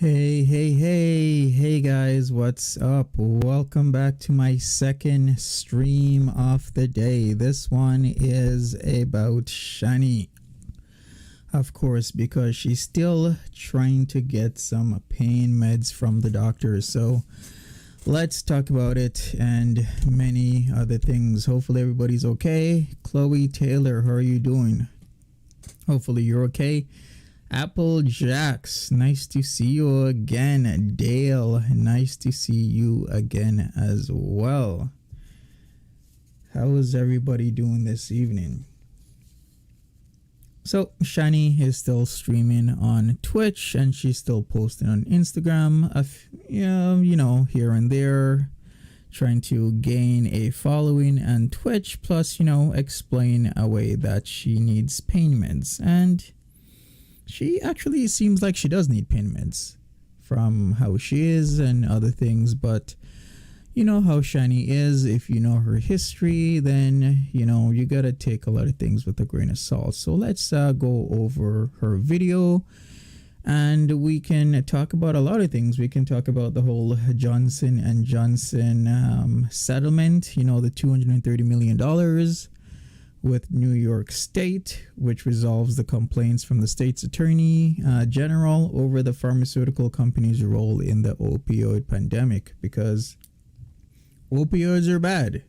Hey guys, what's up? Welcome back to my second stream of the day. This one is about Shanny. Of course, because she's still trying to get some pain meds from the doctor. So let's talk about it and many other things. Hopefully everybody's okay. Chloe Taylor, how are you doing? Hopefully you're okay. Apple Jacks, nice to see you again. Dale, nice to see you again as well. How is everybody doing this evening? So Shanny is still streaming on Twitch and she's still posting on Instagram, here and there, trying to gain a following on Twitch, plus, explain a way that she needs pain meds. And she actually seems like she does need pain meds from how she is and other things, but you know how Shanny is. If you know her history, then you gotta take a lot of things with a grain of salt. So let's go over her video and we can talk about a lot of things. We can talk about the whole Johnson and Johnson settlement, the $230 million with New York State, which resolves the complaints from the state's attorney general over the pharmaceutical company's role in the opioid pandemic, because opioids are bad.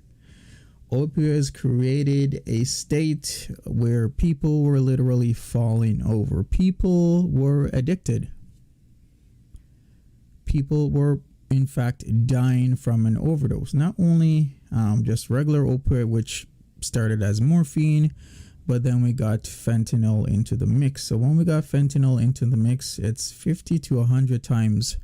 Opioids created a state where people were literally falling over. People were addicted. People were, in fact, dying from an overdose. Not only just regular opioid, which started as morphine, but then we got fentanyl into the mix. So when we got fentanyl into the mix, it's 50 to 100 times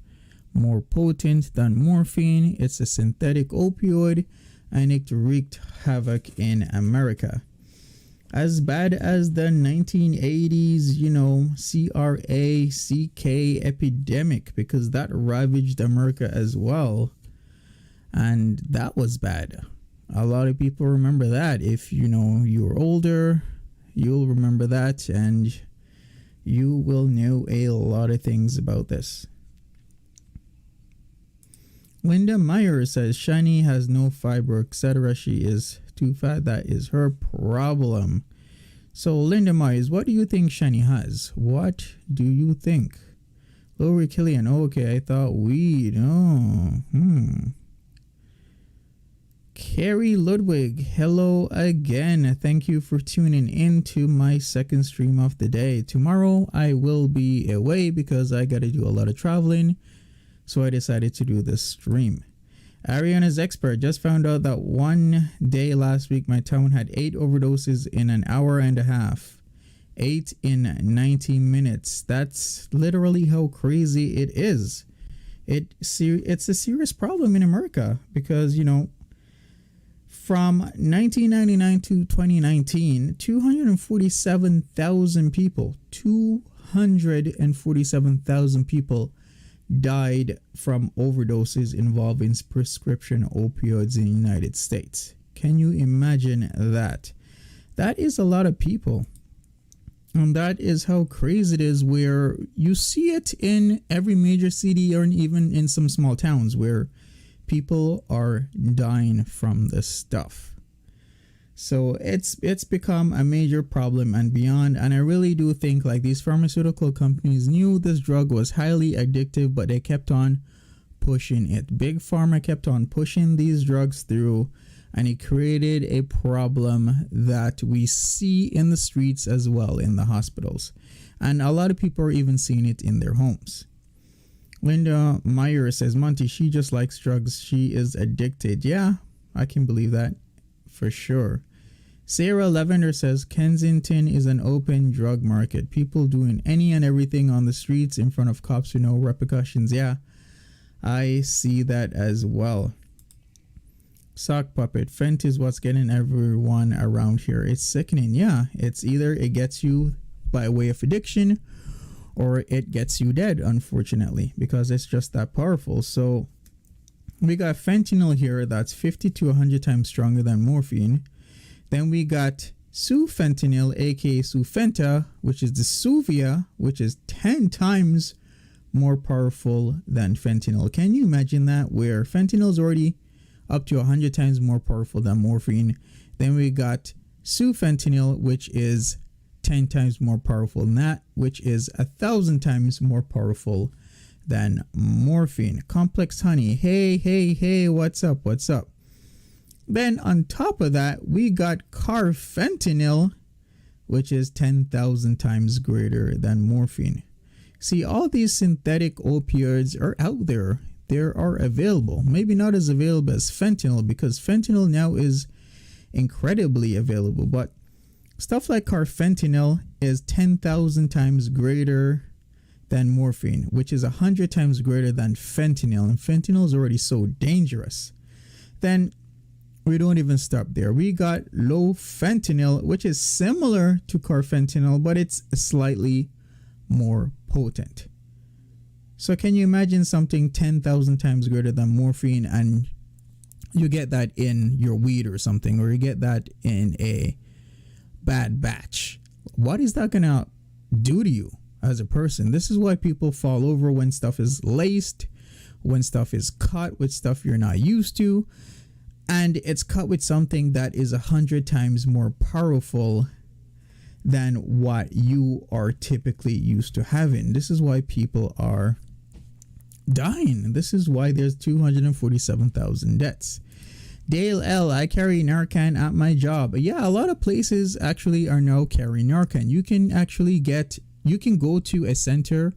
more potent than morphine. It's a synthetic opioid and it wreaked havoc in America. As bad as the 1980s, CRA-CK epidemic, because that ravaged America as well. And that was bad. A lot of people remember that. If you're older, you'll remember that and you will know a lot of things about this. Linda Meyer says Shanny has no fiber, etc. She is too fat. That is her problem. So Linda Myers, what do you think Shanny has? What do you think? Lori Killian, okay, I thought weed. Carrie Ludwig, hello again. Thank you for tuning in to my second stream of the day. Tomorrow I will be away because I got to do a lot of traveling, so I decided to do this stream. Ariana's expert just found out that one day last week my town had 8 overdoses in an hour and a half. 8 in 90 minutes. That's literally how crazy it is. It's a serious problem in America because, from 1999 to 2019, 247,000 people died from overdoses involving prescription opioids in the United States. Can you imagine that? That is a lot of people. And that is how crazy it is, where you see it in every major city or even in some small towns where people are dying from this stuff. So it's become a major problem and beyond. And I really do think like these pharmaceutical companies knew this drug was highly addictive, but they kept on pushing it. Big Pharma kept on pushing these drugs through, and it created a problem that we see in the streets as well, in the hospitals. And a lot of people are even seeing it in their homes. Linda Meyer says, Monty, she just likes drugs. She is addicted. Yeah, I can believe that for sure. Sarah Lavender says, Kensington is an open drug market. People doing any and everything on the streets in front of cops with no repercussions. Yeah, I see that as well. Sock Puppet, Fent is what's getting everyone around here. It's sickening. Yeah, it's either it gets you by way of addiction or it gets you dead, unfortunately, because it's just that powerful. So we got fentanyl here that's 50 to 100 times stronger than morphine. Then we got sufentanil, aka Sufenta, which is the Suvia, which is 10 times more powerful than fentanyl. Can you imagine that? Where fentanyl is already up to 100 times more powerful than morphine. Then we got sufentanil, which is 10 times more powerful than that, which is 1,000 times more powerful than morphine. Complex honey. Hey, what's up? Then on top of that, we got carfentanil, which is 10,000 times greater than morphine. See, all these synthetic opioids are out there. They are available. Maybe not as available as fentanyl, because fentanyl now is incredibly available. But stuff like carfentanil is 10,000 times greater than morphine, which is 100 times greater than fentanyl. And fentanyl is already so dangerous. Then we don't even stop there. We got low fentanyl, which is similar to carfentanil, but it's slightly more potent. So can you imagine something 10,000 times greater than morphine, and you get that in your weed or something, or you get that in a bad batch? What is that gonna do to you as a person? This is why people fall over when stuff is laced, when stuff is cut with stuff you're not used to, and it's cut with something that is 100 times more powerful than what you are typically used to having. This is why people are dying. This is why there's 247,000 deaths. Dale L, I carry Narcan at my job. Yeah, a lot of places actually are now carrying Narcan. You can go to a center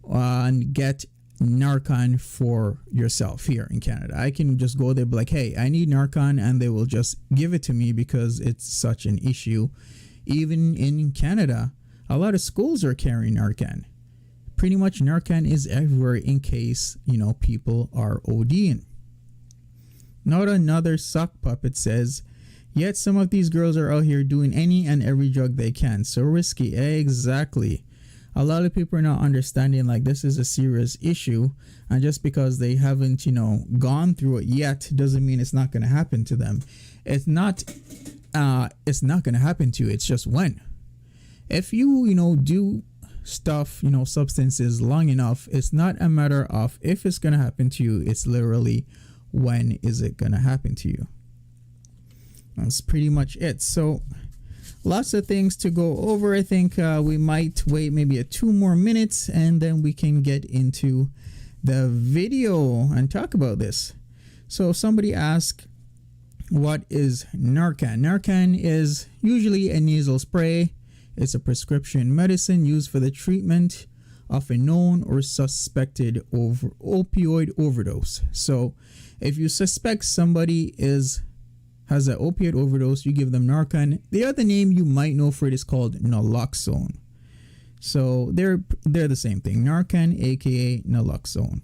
and get Narcan for yourself here in Canada. I can just go there, be like, hey, I need Narcan, and they will just give it to me because it's such an issue. Even in Canada, a lot of schools are carrying Narcan. Pretty much Narcan is everywhere in case, people are ODing. Not another sock puppet says, yet some of these girls are out here doing any and every drug they can. So risky. Exactly. A lot of people are not understanding like this is a serious issue, and just because they haven't, gone through it yet doesn't mean it's not going to happen to them. It's not going to happen to you. It's just when. If you, do stuff, substances long enough, it's not a matter of if it's going to happen to you. It's literally when is it going to happen to you. That's pretty much it. So lots of things to go over. I think we might wait maybe 2 more minutes, and then we can get into the video and talk about this. So somebody asked, what is Narcan? Narcan is usually a nasal spray. It's a prescription medicine used for the treatment of a known or suspected opioid overdose. So if you suspect somebody has an opioid overdose, you give them Narcan. The other name you might know for it is called naloxone. So they're the same thing. Narcan, aka naloxone.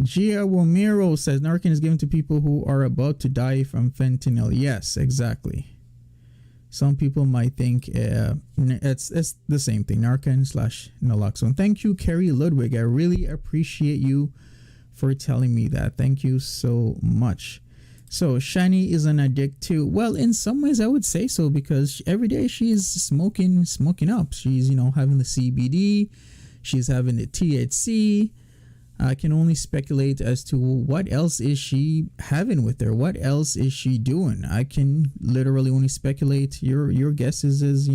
Gia Romero says Narcan is given to people who are about to die from fentanyl. Yes, exactly. Some people might think it's the same thing. Narcan / naloxone. Thank you, Kerry Ludwig. I really appreciate you for telling me that. Thank you so much. So Shanny is an addict too. Well, in some ways I would say so, because every day she's smoking up. She's, having the CBD. She's having the THC. I can only speculate as to what else is she having with her. What else is she doing? I can literally only speculate. Your guesses is,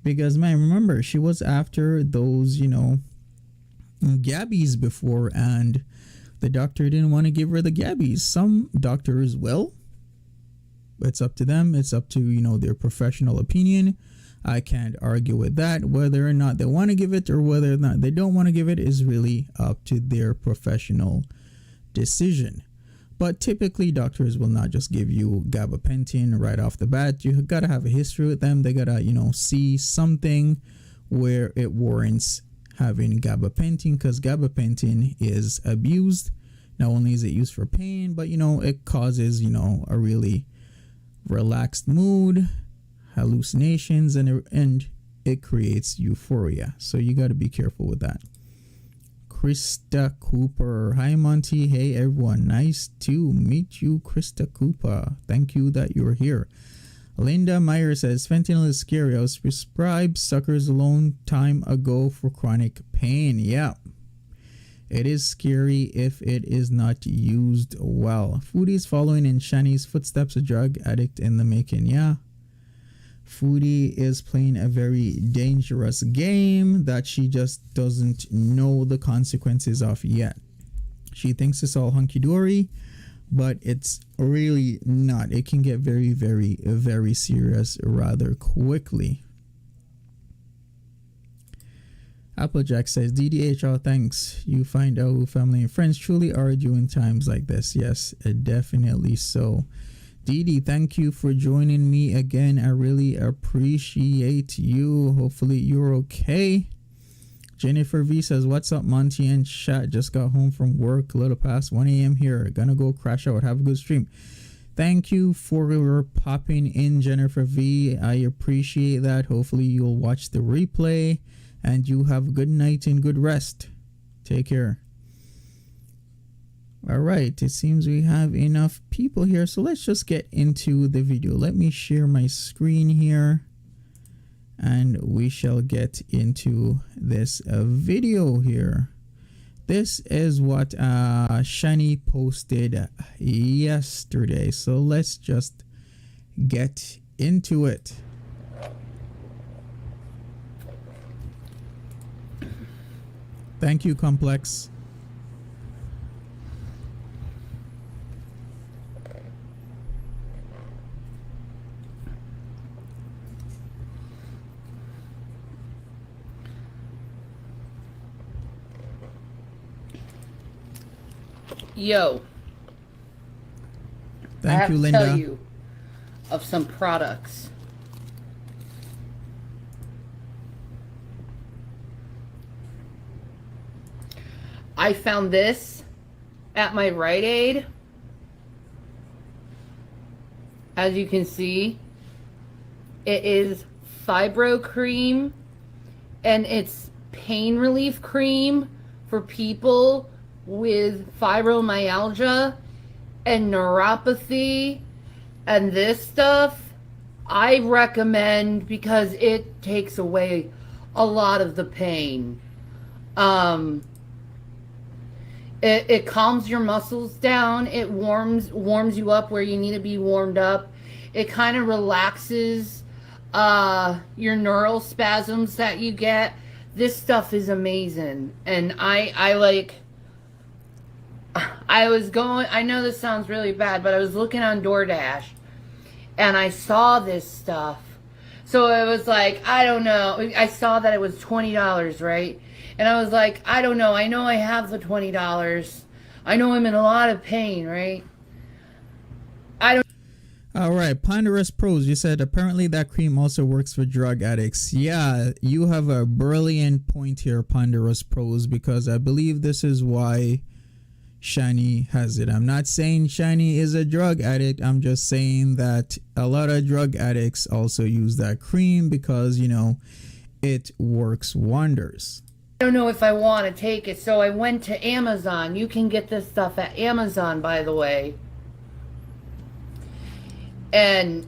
because man, remember, she was after those, gabbies before, and the doctor didn't want to give her the gabbies. Some doctors will. It's up to them. It's up to, their professional opinion. I can't argue with that. Whether or not they want to give it or whether or not they don't want to give it is really up to their professional decision. But typically doctors will not just give you gabapentin right off the bat. You got to have a history with them. They got to, see something where it warrants having gabapentin, because gabapentin is abused. Not only is it used for pain, but, it causes, a really relaxed mood, hallucinations, and it creates euphoria. So you got to be careful with that. Krista Cooper. Hi, Monty. Hey, everyone. Nice to meet you, Krista Cooper. Thank you that you're here. Linda Meyer says fentanyl is scary. I was prescribed suckers a long time ago for chronic pain. Yeah. It is scary if it is not used well. Foodie's following in Shanny's footsteps, a drug addict in the making. Yeah. Foodie is playing a very dangerous game that she just doesn't know the consequences of yet. She thinks it's all hunky-dory, but it's really not. It can get very, very, very serious rather quickly. Applejack says, DDHR, thanks. You find out who family and friends truly are during times like this. Yes, definitely so. Dee, thank you for joining me again. I really appreciate you. Hopefully you're okay. Jennifer V says, what's up, Monty and chat? Just got home from work, a little past 1 a.m. here. Gonna go crash out. Have a good stream. Thank you for popping in, Jennifer V. I appreciate that. Hopefully you'll watch the replay and you have a good night and good rest. Take care. All right, it seems we have enough people here, so let's just get into the video. Let me share my screen here and we shall get into this video here. This is what Shanny posted yesterday, so let's just get into it. Thank you, Complex. Yo, Thank you, Linda. I have to tell you of some products. I found this at my Rite Aid. As you can see, it is fibro cream and it's pain relief cream for people with fibromyalgia and neuropathy. And this stuff I recommend because it takes away a lot of the pain. It calms your muscles down. It warms you up where you need to be warmed up. It kind of relaxes your neural spasms that you get. This stuff is amazing. And I know this sounds really bad, but I was looking on DoorDash and I saw this stuff. So it was like, I don't know. I saw that it was $20, right? And I was like, I don't know. I know I have the $20. I know I'm in a lot of pain, right? All right, Ponderous Pros, you said apparently that cream also works for drug addicts. Yeah, you have a brilliant point here, Ponderous Pros, because I believe this is why Shanny has it. I'm not saying Shanny is a drug addict. I'm just saying that a lot of drug addicts also use that cream because, you know, it works wonders. I don't know if I want to take it, so I went to Amazon. You can get this stuff at Amazon, by the way. And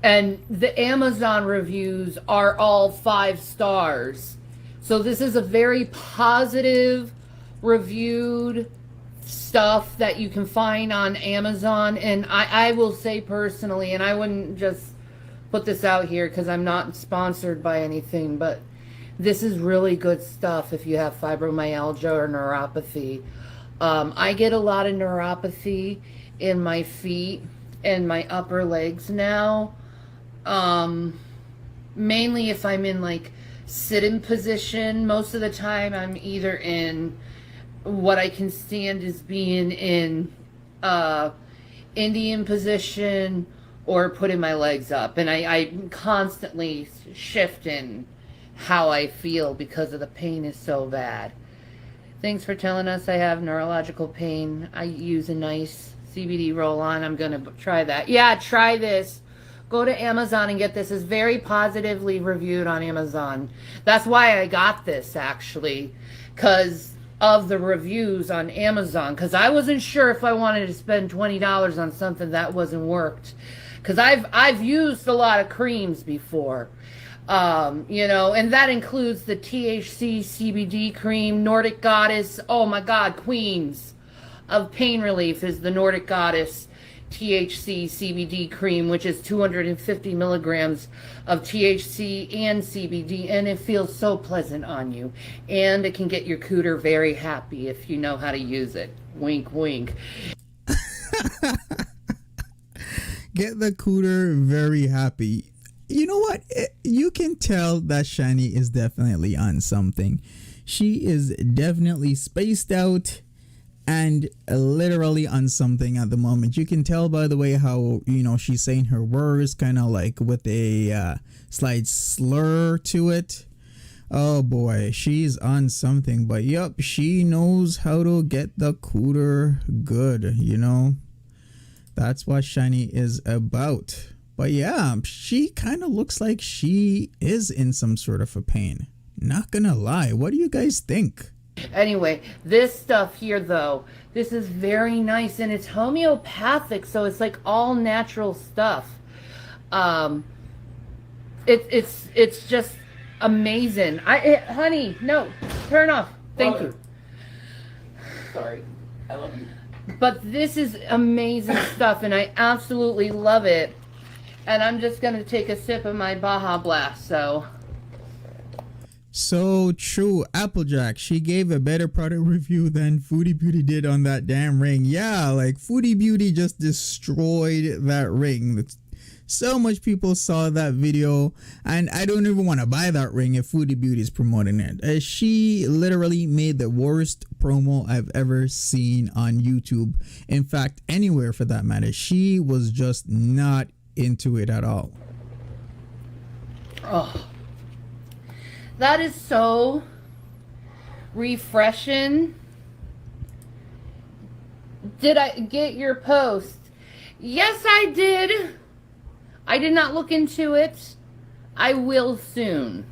the Amazon reviews are all 5 stars. So this is a very positive reviewed stuff that you can find on Amazon. And I will say personally, and I wouldn't just put this out here because I'm not sponsored by anything, but this is really good stuff if you have fibromyalgia or neuropathy. I get a lot of neuropathy in my feet and my upper legs now. Mainly if I'm in like sit-in position. Most of the time I'm either in what I can stand as being in Indian position or putting my legs up. And I'm constantly shifting how I feel because of the pain is so bad. Thanks for telling us I have neurological pain. I use a nice CBD roll-on. I'm going to try that. Yeah, try this. Go to Amazon and get this. It's very positively reviewed on Amazon. That's why I got this, actually, because of the reviews on Amazon. Because I wasn't sure if I wanted to spend $20 on something that wasn't worked. because I've used a lot of creams before. And that includes the THC CBD cream, Nordic Goddess. Oh my God, queens of pain relief is the Nordic Goddess THC CBD cream, which is 250 milligrams of THC and CBD, and it feels so pleasant on you. And it can get your cooter very happy if you know how to use it. Wink, wink. Get the cooter very happy. You know what? You can tell that Shanny is definitely on something. She is definitely spaced out and literally on something at the moment. You can tell by the way how, she's saying her words kind of like with a slight slur to it. Oh boy, she's on something. But yep, she knows how to get the cooter good, That's what Shanny is about. But yeah, she kind of looks like she is in some sort of a pain. Not gonna lie. What do you guys think? Anyway, this stuff here though, this is very nice, and it's homeopathic, so it's like all natural stuff. It's just amazing. Honey, no, turn off. Thank you. Sorry, I love you. But this is amazing stuff, and I absolutely love it. And I'm just gonna take a sip of my Baja Blast. So true. Applejack, she gave a better product review than Foodie Beauty did on that damn ring. Yeah, like Foodie Beauty just destroyed that ring. So much people saw that video, and I don't even want to buy that ring if Foodie Beauty is promoting it. She literally made the worst promo I've ever seen on YouTube. In fact, anywhere for that matter. She was just not into it at all. Oh, that is so refreshing. Did I get your post? Yes, I did. I did not look into it. I will soon.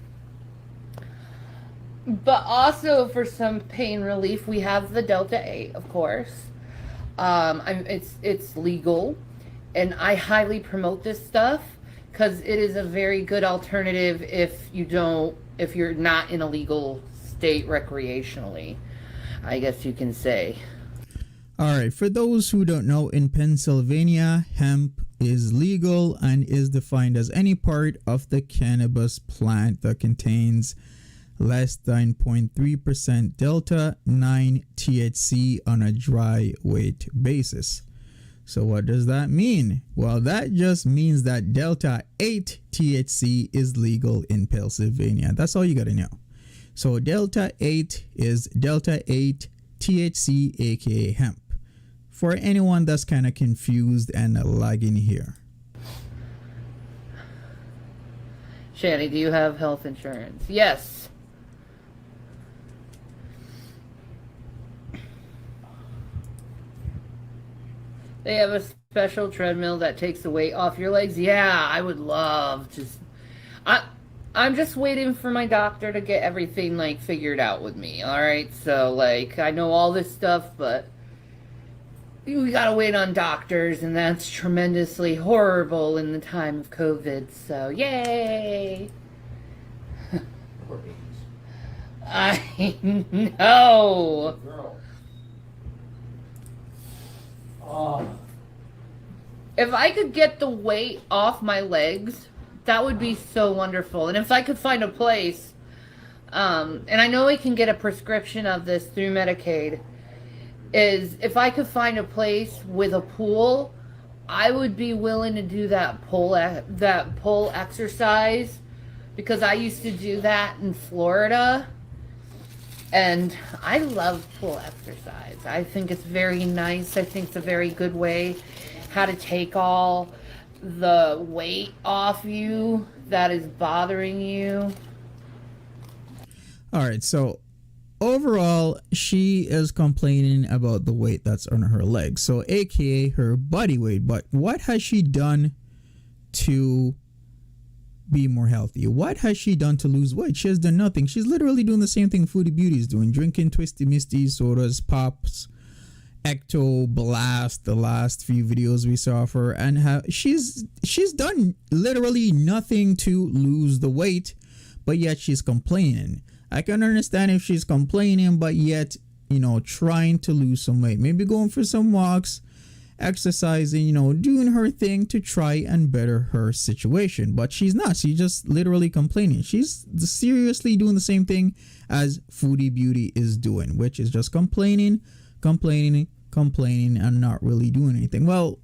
But also for some pain relief, we have the Delta 8, of course. It's legal, and I highly promote this stuff because it is a very good alternative if you're not in a legal state recreationally, I guess you can say. All right, for those who don't know, in Pennsylvania, hemp is legal and is defined as any part of the cannabis plant that contains less than 0.3% delta 9 THC on a dry weight basis. So what does that mean? Well, that just means that delta 8 THC is legal in Pennsylvania. That's all you got to know. So delta 8 is delta 8 THC, aka hemp. For anyone that's kind of confused and lagging here. Shanny, do you have health insurance? Yes. They have a special treadmill that takes the weight off your legs. Yeah, I would love to. I'm just waiting for my doctor to get everything like figured out with me. All right, so like I know all this stuff, but we gotta wait on doctors, and that's tremendously horrible in the time of COVID. So yay! I know. Girl. Oh. If I could get the weight off my legs, that would be so wonderful. And if I could find a place, and I know we can get a prescription of this through Medicaid, is if I could find a place with a pool, I would be willing to do that pole exercise, because I used to do that in Florida, and I love pool exercise. I think it's very nice. I think it's a very good way how to take all the weight off you that is bothering you. All right, so overall, she is complaining about the weight that's on her legs, so aka her body weight. But what has she done to be more healthy? What has she done to lose weight? She has done nothing. She's literally doing the same thing Foodie Beauty is doing, drinking Twisty Misty sodas, pops, ecto blast the last few videos we saw of her, and she's done literally nothing to lose the weight, but yet she's complaining. I can understand if she's complaining, but yet, you know, trying to lose some weight, maybe going for some walks, exercising, you know, doing her thing to try and better her situation. But she's not. She's just literally complaining. She's seriously doing the same thing as Foodie Beauty is doing, which is just complaining, and not really doing anything. Well,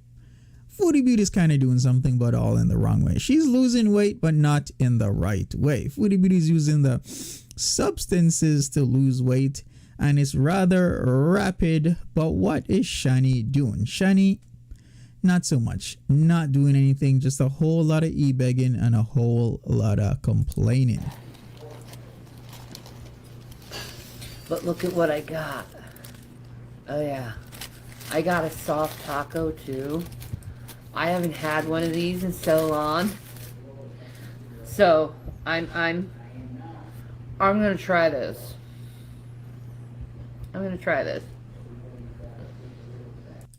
Foodie Beauty is kind of doing something, but all in the wrong way. She's losing weight, but not in the right way. Foodie Beauty is using the substances to lose weight, and it's rather rapid. But what is Shanny doing? Shanny, not so much. Not doing anything, just a whole lot of e-begging and a whole lot of complaining. But look at what I got. Oh yeah. I got a soft taco too. I haven't had one of these in so long. So I'm gonna try this.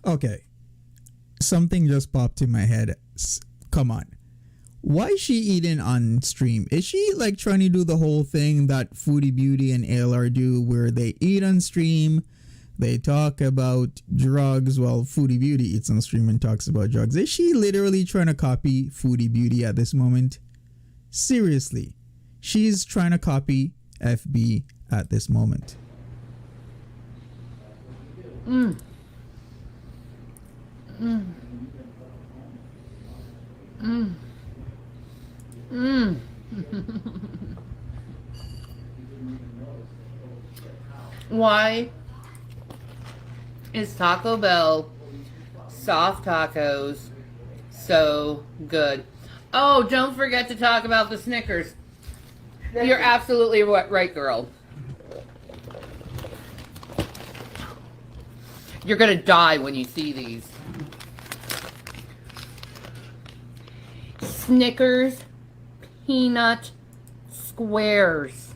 Okay. Something just popped in my head. Come on. Why is she eating on stream? Is she like trying to do the whole thing that Foodie Beauty and ALR do, where they eat on stream, they talk about drugs while Foodie Beauty eats on stream and talks about drugs? Is she literally trying to copy Foodie Beauty at this moment? Seriously. She's trying to copy FB at this moment. Why is Taco Bell soft tacos so good? Oh, don't forget to talk about the Snickers. You're absolutely right, girl. You're gonna die when you see these. Snickers peanut squares.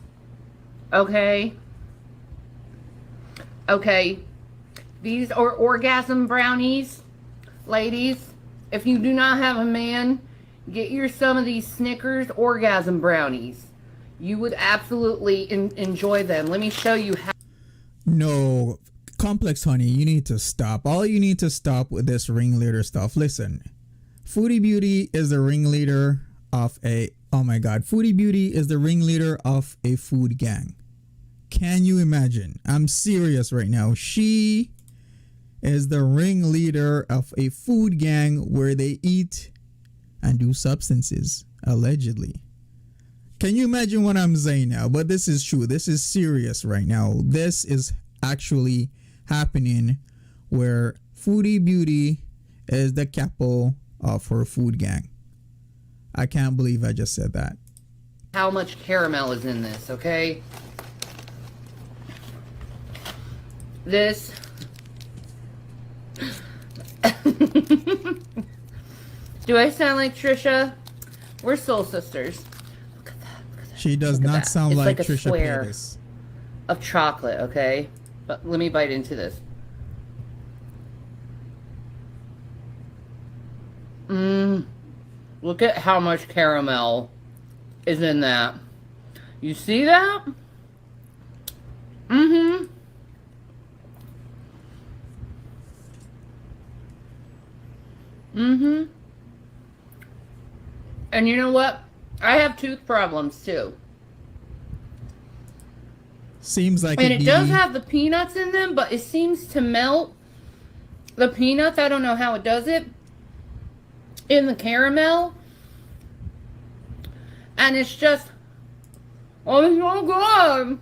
Okay? Okay. These are orgasm brownies. Ladies, if you do not have a man, get your some of these Snickers orgasm brownies. You would absolutely enjoy them. Let me show you how. No, Complex Honey, you need to stop. All you need to stop with this ringleader stuff. Listen, Foodie Beauty is the ringleader of Foodie Beauty is the ringleader of a food gang. Can you imagine? I'm serious right now. She is the ringleader of a food gang where they eat and do substances, allegedly. Can you imagine what I'm saying now? But this is true. This is serious right now. This is actually happening, where Foodie Beauty is the capo of her food gang. I can't believe I just said that. How much caramel is in this, okay? This. Do I sound like Trisha? We're soul sisters. Look at that. She does not sound like a Trisha square Paytas. Of chocolate, okay? But let me bite into this. Look at how much caramel is in that. You see that? And you know what? I have tooth problems too. Seems like it does have the peanuts in them, but it seems to melt the peanuts. I don't know how it does it in the caramel, and it's just, oh, it's so good.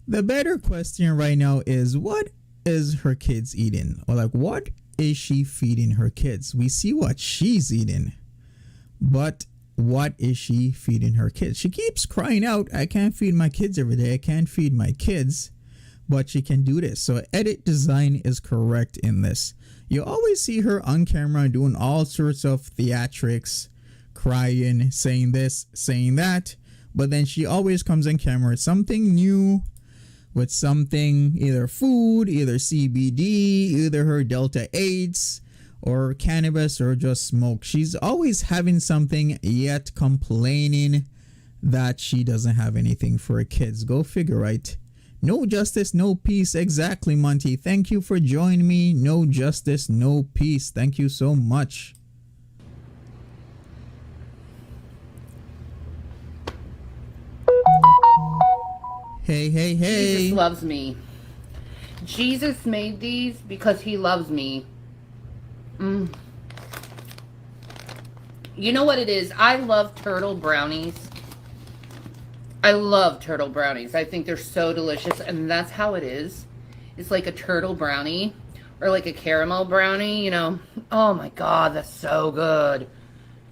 The better question right now is, what is her kids eating? Or like, what is she feeding her kids? We see what she's eating, but what is she feeding her kids? She keeps crying out, I can't feed my kids every day. I can't feed my kids. but she can do this. So edit design is correct in this. You always see her on camera doing all sorts of theatrics, crying, saying this, saying that, but then she always comes on camera with something new, with something, either food, either CBD, either her Delta 8s, or cannabis, or just smoke. She's always having something, yet complaining that she doesn't have anything for her kids. Go figure, right? No justice, no peace. Exactly, Monty. Thank you for joining me. No justice, no peace. Thank you so much. Hey, hey, hey. Jesus loves me. Jesus made these because he loves me. You know what it is? I love turtle brownies. I love turtle brownies. I think they're so delicious, and that's how it is. It's like a turtle brownie or like a caramel brownie, you know. Oh my God, that's so good.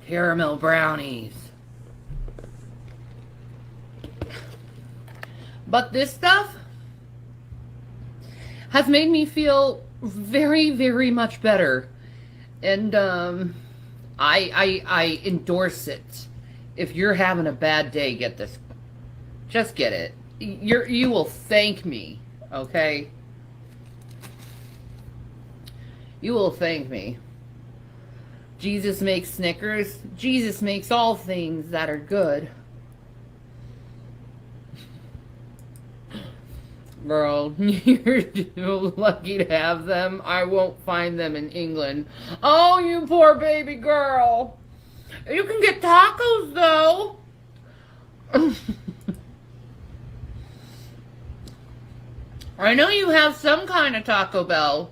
Caramel brownies. But this stuff has made me feel very, very much better. And I endorse it. If you're having a bad day, get this. Just get it. You will thank me, okay? You will thank me. Jesus makes Snickers. Jesus makes all things that are good. Girl, you're too lucky to have them. I won't find them in England. Oh, you poor baby girl. You can get tacos, though. I know you have some kind of Taco Bell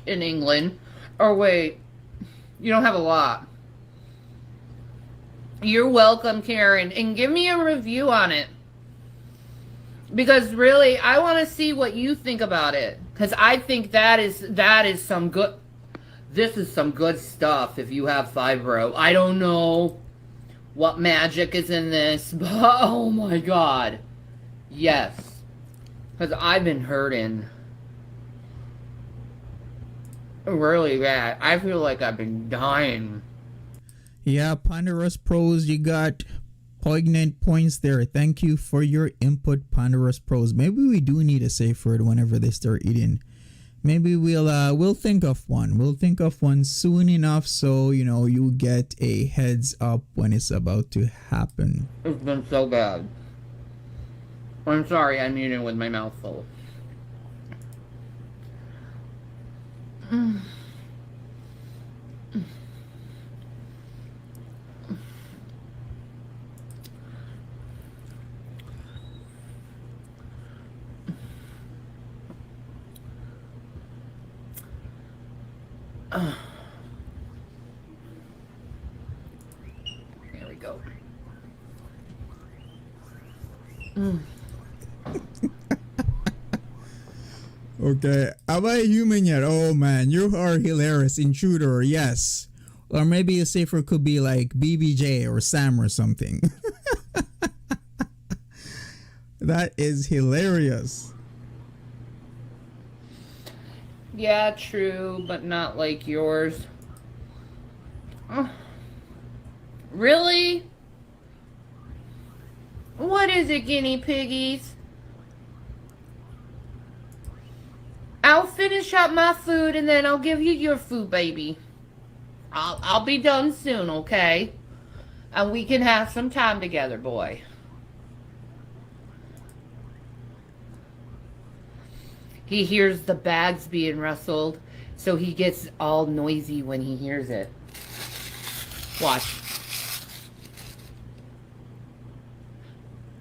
in England. Or wait, you don't have a lot. You're welcome, Karen. And give me a review on it. Because really, I want to see what you think about it. Because I think that is some good... This is some good stuff if you have fibro. I don't know what magic is in this, but oh my God. Yes. Because I've been hurting. Really bad. I feel like I've been dying. Yeah, Ponderous Pros, you got poignant points there. Thank you for your input, Ponderous Pros. Maybe we do need a safe word whenever they start eating. Maybe we'll think of one. We'll think of one soon enough, so you know you get a heads up when it's about to happen. It's been so bad. I'm sorry, I'm eating with my mouth full. There we go. Okay, am I human yet? Oh man, you are hilarious. Intruder, yes. Or maybe a safer could be like BBJ or Sam or something. That is hilarious. Yeah, true, but not like yours. Really? What is it, guinea piggies? I'll finish up my food and then I'll give you your food, baby. I'll be done soon, okay? And we can have some time together, boy. He hears the bags being rustled, so he gets all noisy when he hears it. Watch.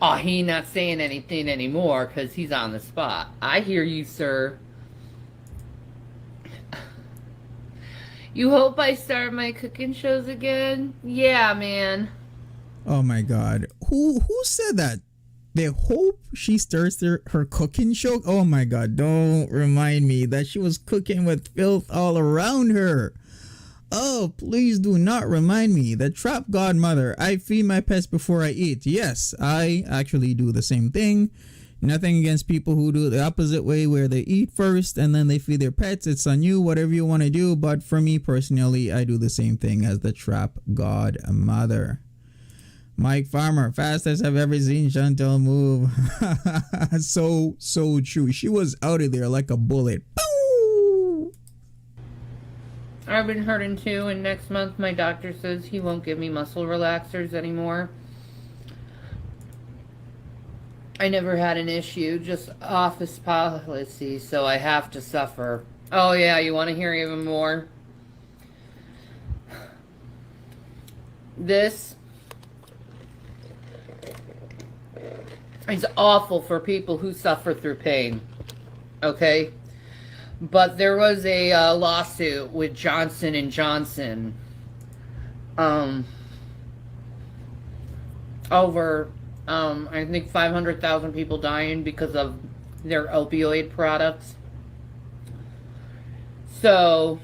Oh, he not saying anything anymore because he's on the spot. I hear you, sir. You hope I start my cooking shows again? Yeah, man. Oh my God. Who said that? They hope she starts her cooking show? Oh my God, don't remind me that she was cooking with filth all around her. Oh, please do not remind me. The trap godmother. I feed my pets before I eat. Yes, I actually do the same thing. Nothing against people who do it the opposite way, where they eat first and then they feed their pets. It's on you, whatever you want to do. But for me personally, I do the same thing as the trap godmother. Mike Farmer, fastest I've ever seen Chantel move. So true. She was out of there like a bullet. Boom! I've been hurting too, and next month my doctor says he won't give me muscle relaxers anymore. I never had an issue, just office policy, so I have to suffer. Oh yeah, you want to hear even more? This is awful for people who suffer through pain, okay? But there was a lawsuit with Johnson and Johnson over I think 500,000 people dying because of their opioid products. So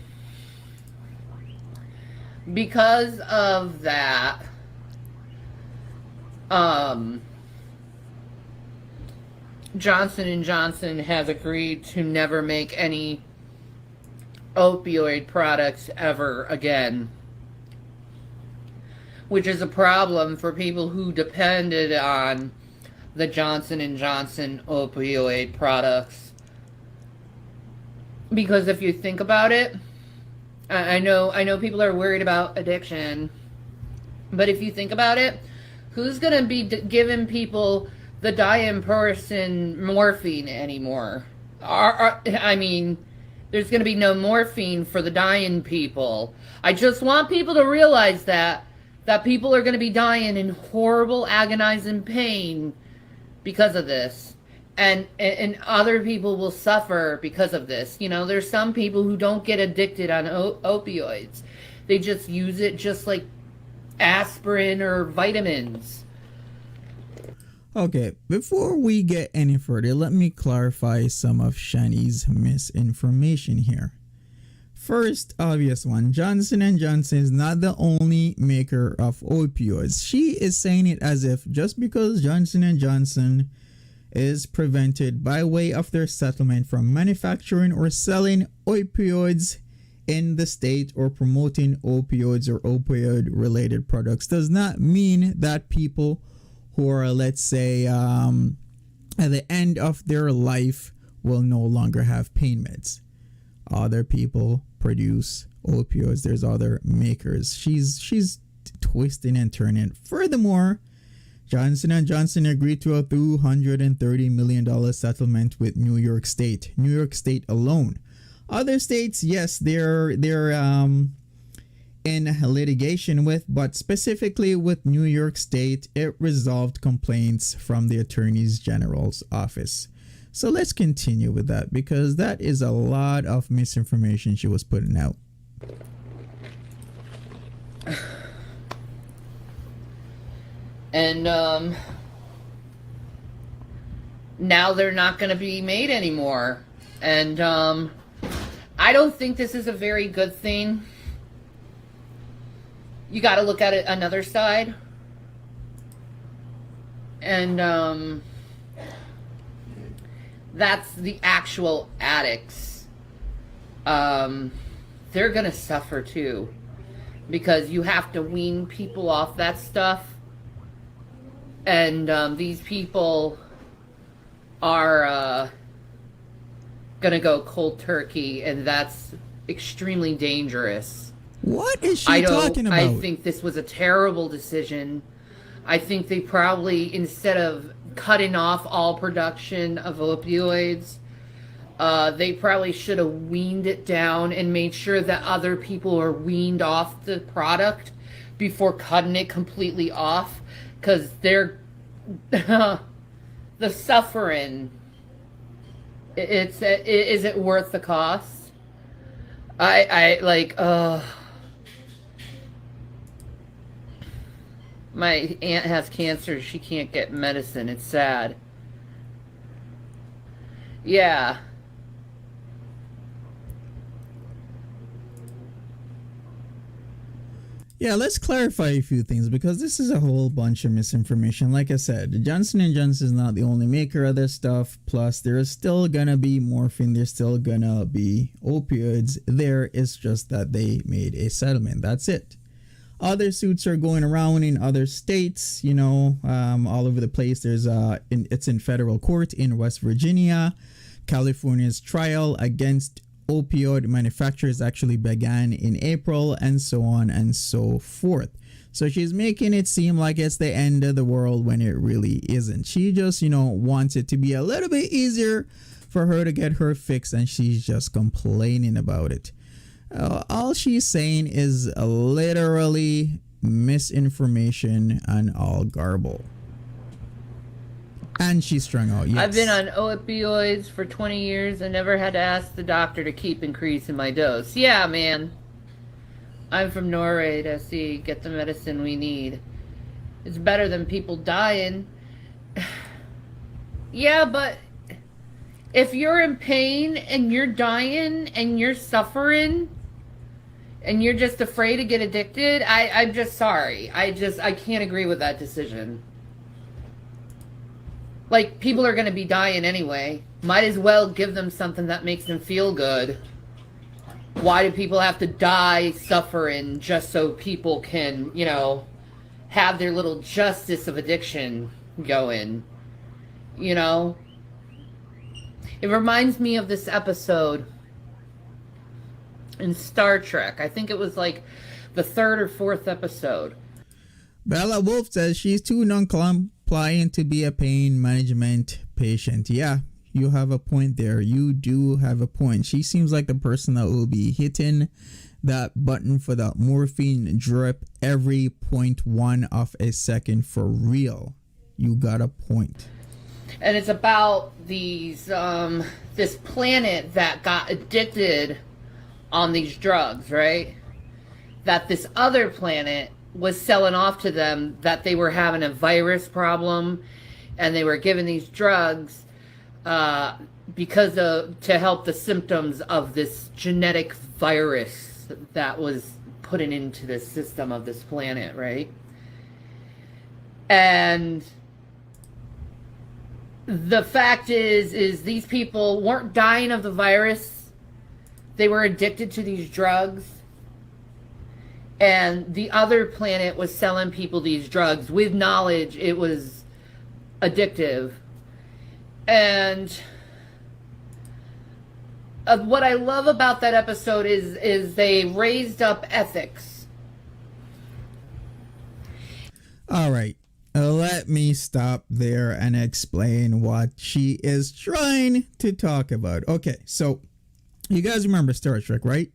because of that, Johnson and Johnson has agreed to never make any opioid products ever again, which is a problem for people who depended on the Johnson and Johnson opioid products. Because if you think about it, I know people are worried about addiction, but if you think about it, who's going to be giving people the dying person morphine anymore? I mean, there's going to be no morphine for the dying people. I just want people to realize that people are going to be dying in horrible, agonizing pain because of this. And other people will suffer because of this. You know, there's some people who don't get addicted on opioids. They just use it just like aspirin or vitamins. Okay, before we get any further, let me clarify some of Shanny's misinformation here. First, obvious one, Johnson & Johnson is not the only maker of opioids. She is saying it as if just because Johnson & Johnson is prevented by way of their settlement from manufacturing or selling opioids in the state or promoting opioids or opioid related products does not mean that people who are, let's say, at the end of their life will no longer have pain meds. Other people produce opioids. There's other makers. She's twisting and turning. Furthermore, Johnson & Johnson agreed to a $230 million settlement with New York State. New York State alone. Other states, yes, they're in litigation with, but specifically with New York State, it resolved complaints from the Attorney General's office. So let's continue with that, because that is a lot of misinformation she was putting out. And now they're not going to be made anymore. And I don't think this is a very good thing. You got to look at it another side. And that's the actual addicts. They're going to suffer too, because you have to wean people off that stuff. And these people are going to go cold turkey, and that's extremely dangerous. What is she talking about? I think this was a terrible decision. I think they probably, instead of cutting off all production of opioids, they probably should have weaned it down and made sure that other people are weaned off the product before cutting it completely off, because they're the suffering. Is it worth the cost? I like my aunt has cancer. She can't get medicine. It's sad. Yeah. Yeah, let's clarify a few things because this is a whole bunch of misinformation. Like I said, Johnson & Johnson is not the only maker of this stuff. Plus, there's still gonna be morphine. There's still gonna be opioids. There, it's just that they made a settlement. That's it. Other suits are going around in other states, all over the place. It's in federal court in West Virginia. California's trial against opioid manufacturers actually began in April, and so on and so forth. So she's making it seem like it's the end of the world when it really isn't. She just, wants it to be a little bit easier for her to get her fix, and she's just complaining about it. All she's saying is literally misinformation and all garble. And she's strung out. Yes. I've been on opioids for 20 years and never had to ask the doctor to keep increasing my dose. Yeah, man. I'm from Norway to get the medicine we need. It's better than people dying. Yeah, but if you're in pain and you're dying and you're suffering and you're just afraid to get addicted, I'm just sorry. I can't agree with that decision. Like, people are going to be dying anyway. Might as well give them something that makes them feel good. Why do people have to die suffering just so people can, have their little justice of addiction going? It reminds me of this episode in Star Trek. I think it was like the 3rd or 4th episode. Bella Wolf says she's too non-compliant to be a pain management patient. Yeah, you have a point there. You do have a point. She seems like the person that will be hitting that button for the morphine drip every 0.1 of a second for real. You got a point. And it's about these this planet that got addicted on these drugs, right? That this other planet was selling off to them that they were having a virus problem, and they were given these drugs to help the symptoms of this genetic virus that was put into the system of this planet, right? And the fact is these people weren't dying of the virus. They were addicted to these drugs. And the other planet was selling people these drugs with knowledge it was addictive. And what I love about that episode is they raised up ethics. All right. Let me stop there and explain what she is trying to talk about. Okay, so you guys remember Star Trek, right?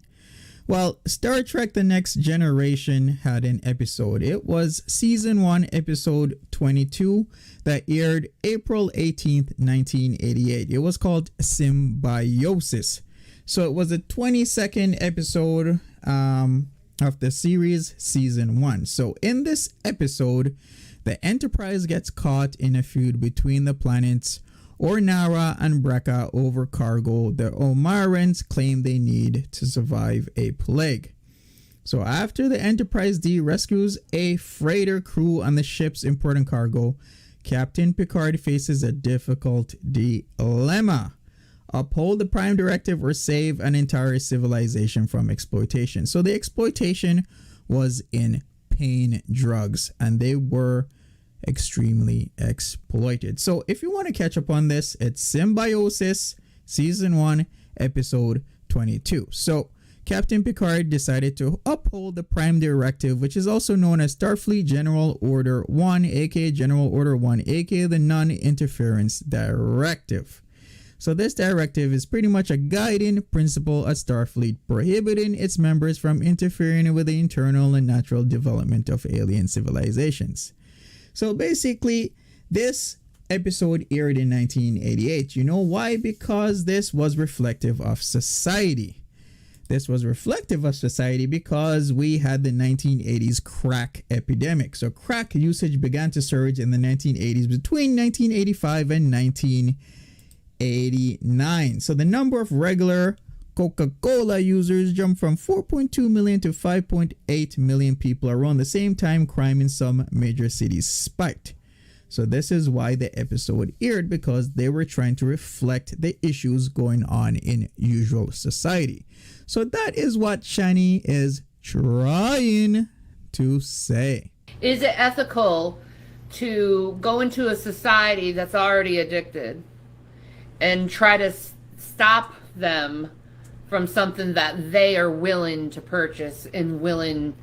Well, Star Trek The Next Generation had an episode. It was season 1, episode 22, that aired April 18th, 1988. It was called Symbiosis. So it was a 22nd episode of the series, season 1. So in this episode, the Enterprise gets caught in a feud between the planets Ornara and Brekka over cargo the Omarans claim they need to survive a plague. So after the Enterprise D rescues a freighter crew on the ship's important cargo, Captain Picard faces a difficult dilemma: uphold the Prime Directive or save an entire civilization from exploitation. So the exploitation was in pain drugs, and they were extremely exploited. So if you want to catch up on this, it's Symbiosis season 1 episode 22. So Captain Picard decided to uphold the Prime Directive, which is also known as Starfleet General Order 1, aka General Order 1, aka the Non-Interference Directive. So this directive is pretty much a guiding principle at Starfleet, prohibiting its members from interfering with the internal and natural development of alien civilizations. So basically, this episode aired in 1988. You know why? Because this was reflective of society. This was reflective of society because we had the 1980s crack epidemic. So crack usage began to surge in the 1980s between 1985 and 1989. So the number of regular Coca-Cola users jumped from 4.2 million to 5.8 million people around the same time. Crime in some major cities spiked. So this is why the episode aired, because they were trying to reflect the issues going on in usual society. So that is what Shanny is trying to say. Is it ethical to go into a society that's already addicted and try to stop them from something that they are willing to purchase and willing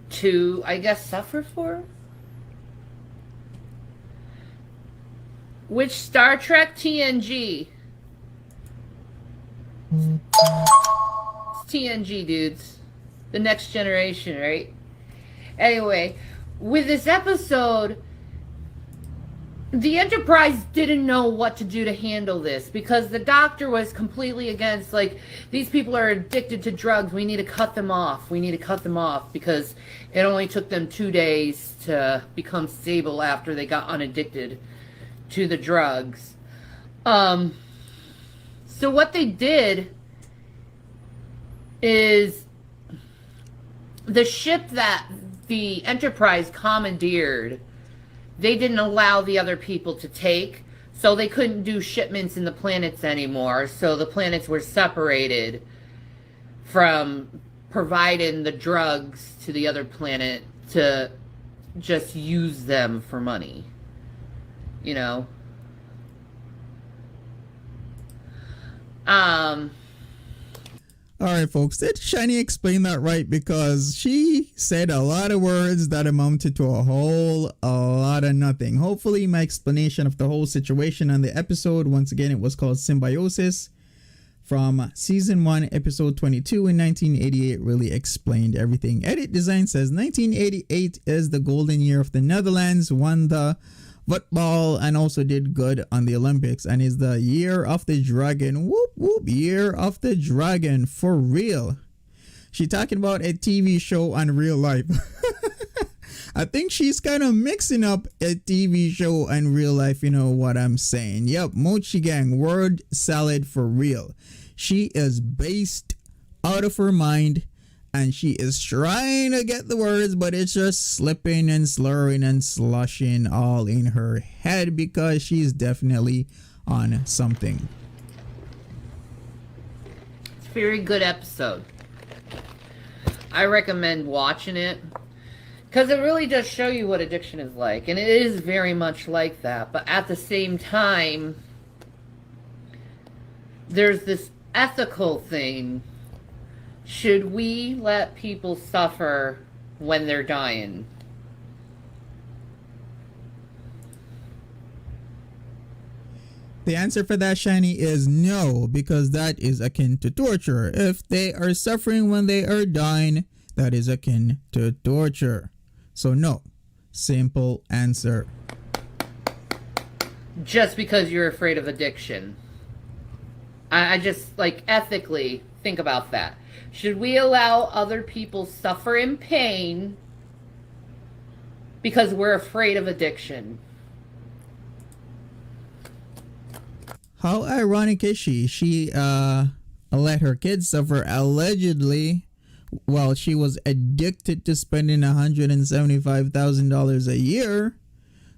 to, I guess, suffer for? Which Star Trek TNG? It's TNG, dudes. The next generation, right? Anyway, with this episode, the Enterprise didn't know what to do to handle this, because the doctor was completely against, like, these people are addicted to drugs. We need to cut them off. We need to cut them off, because it only took them 2 days to become stable after they got unaddicted to the drugs. So what they did is the ship that the Enterprise commandeered, they didn't allow the other people to take, so they couldn't do shipments in the planets anymore. So the planets were separated from providing the drugs to the other planet to just use them for money. You know? Alright folks, did Shanny explain that right? Because she said a lot of words that amounted to a lot of nothing. Hopefully my explanation of the whole situation on the episode, once again it was called Symbiosis, from season 1 episode 22 in 1988, really explained everything. Edit Design says 1988 is the golden year of the Netherlands, won the football and also did good on the Olympics, and is the year of the dragon. Whoop whoop, year of the dragon, for real. She talking about a TV show on real life. I think she's kind of mixing up a TV show and real life, you know what I'm saying. Yep, Mochi Gang, word salad for real. She is based out of her mind, and she is trying to get the words, but it's just slipping and slurring and slushing all in her head, because she's definitely on something. It's a very good episode. I recommend watching it, because it really does show you what addiction is like, and it is very much like that. But at the same time, there's this ethical thing. Should we let people suffer when they're dying? The answer for that, Shanny, is no, because that is akin to torture. If they are suffering when they are dying, that is akin to torture. So no. Simple answer. Just because you're afraid of addiction. I just, like, ethically think about that. Should we allow other people suffer in pain because we're afraid of addiction? How ironic is she? She let her kids suffer allegedly while she was addicted to spending $175,000 a year.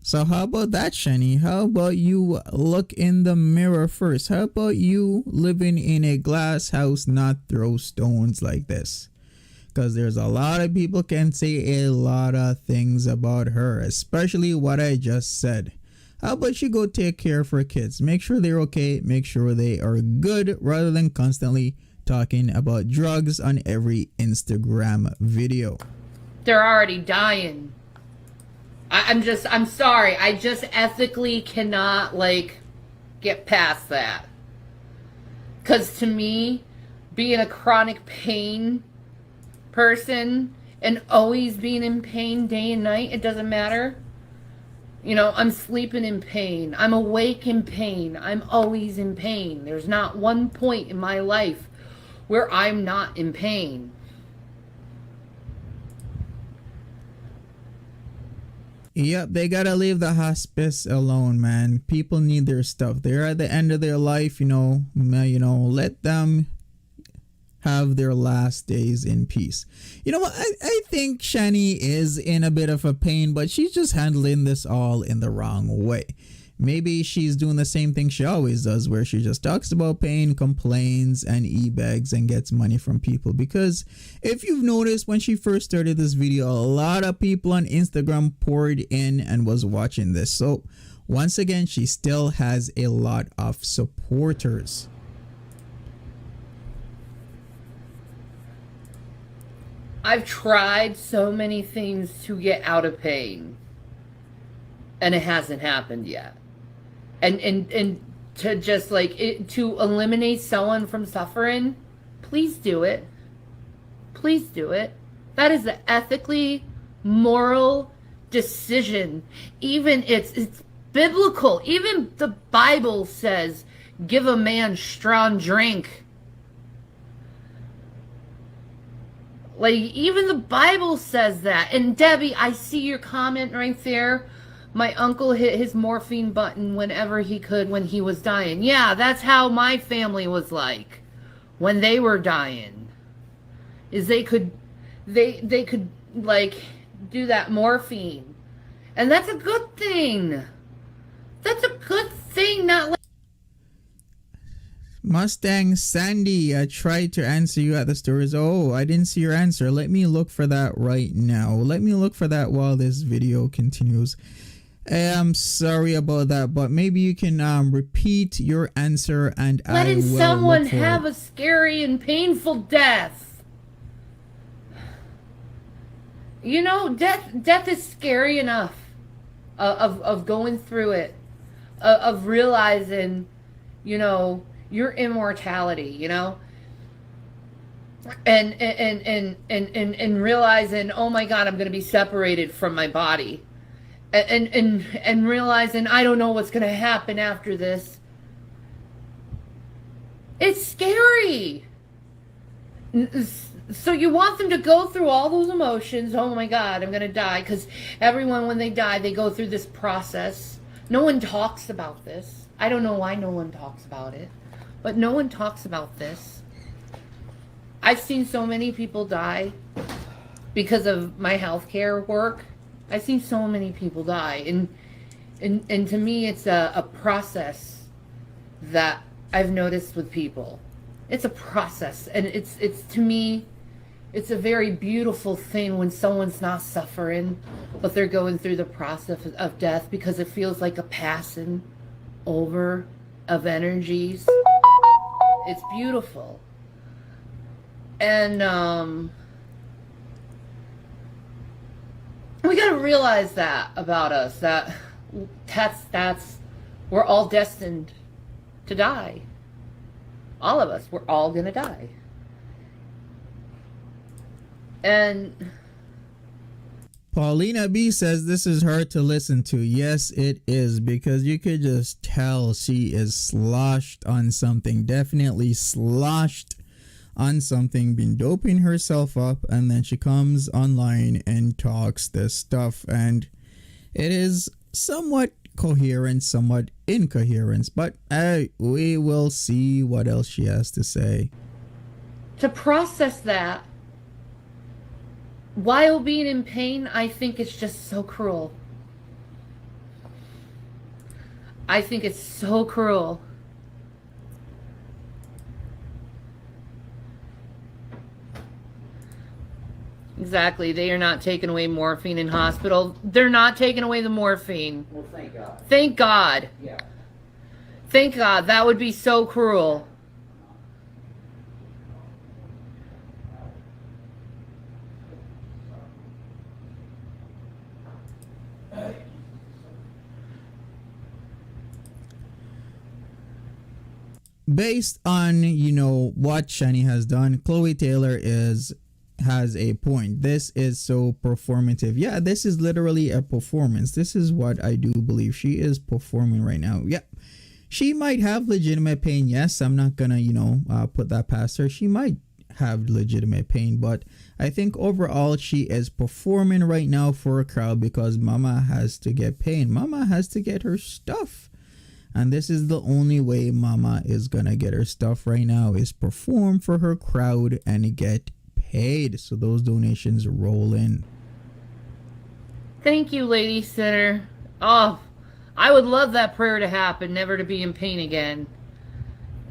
So how about that, Shanny? How about you look in the mirror first? How about you living in a glass house, not throw stones like this? Because there's a lot of people can say a lot of things about her, especially what I just said. How about you go take care of her kids? Make sure they're okay. Make sure they are good, rather than constantly talking about drugs on every Instagram video. They're already dying. I'm sorry. I just ethically cannot, like, get past that. Because to me, being a chronic pain person and always being in pain day and night, it doesn't matter. You know, I'm sleeping in pain. I'm awake in pain. I'm always in pain. There's not one point in my life where I'm not in pain. Yep, they gotta leave the hospice alone, man. People need their stuff. They're at the end of their life, let them have their last days in peace. You know what? I think Shanny is in a bit of a pain, but she's just handling this all in the wrong way. Maybe she's doing the same thing she always does, where she just talks about pain, complains, and e-begs and gets money from people. Because if you've noticed, when she first started this video, a lot of people on Instagram poured in and was watching this. So once again, she still has a lot of supporters. I've tried so many things to get out of pain, and it hasn't happened yet. And to just to eliminate someone from suffering, please do it. Please do it. That is an ethically moral decision. Even it's biblical. Even the Bible says, give a man strong drink. Even the Bible says that. And Debbie, I see your comment right there. My uncle hit his morphine button whenever he could when he was dying. Yeah, that's how my family was like when they were dying. Is they could do that morphine. And that's a good thing. That's a good thing, not like Mustang Sandy, I tried to answer you at the stories. Oh, I didn't see your answer. Let me look for that right now. Let me look for that while this video continues. I'm sorry about that, but maybe you can repeat your answer and letting someone have a scary and painful death. You know, death is scary enough of going through it, of realizing, you know, your immortality, you know, and realizing, oh my God, I'm going to be separated from my body. And realizing I don't know what's going to happen after this. It's scary. So you want them to go through all those emotions. Oh my God, I'm going to die. Because everyone, when they die, they go through this process. No one talks about this. I don't know why no one talks about it. But no one talks about this. I've seen so many people die because of my healthcare work. I've seen so many people die, and to me, it's a process that I've noticed with people. It's a process, and it's to me, it's a very beautiful thing when someone's not suffering, but they're going through the process of death, because it feels like a passing over of energies. It's beautiful, and we got to realize that about us, that's we're all destined to die. All of us, we're all going to die. And Paulina B says this is hard to listen to. Yes, it is, because you could just tell she is sloshed on something. Definitely sloshed on something, been doping herself up, and then she comes online and talks this stuff, and it is somewhat coherent, somewhat incoherent, but we will see what else she has to say. To process that while being in pain, I think it's just so cruel. I think it's so cruel. Exactly. They are not taking away morphine in hospital. They're not taking away the morphine. Well, thank God. Thank God. Yeah. Thank God. That would be so cruel. Based on, you know, what Shanny has done, Chloe Taylor has a point. This is so performative. Yeah, this is literally a performance. This is what I do believe. She is performing right now. Yeah, she might have legitimate pain. Yes, I'm not gonna, you know, put that past her. She might have legitimate pain, but I think overall she is performing right now for a crowd, because mama has to get paid. Mama has to get her stuff. And this is the only way Mama is gonna get her stuff right now, is perform for her crowd and get paid. So those donations roll in. Thank you, Lady Sinner. Oh, I would love that prayer to happen, never to be in pain again.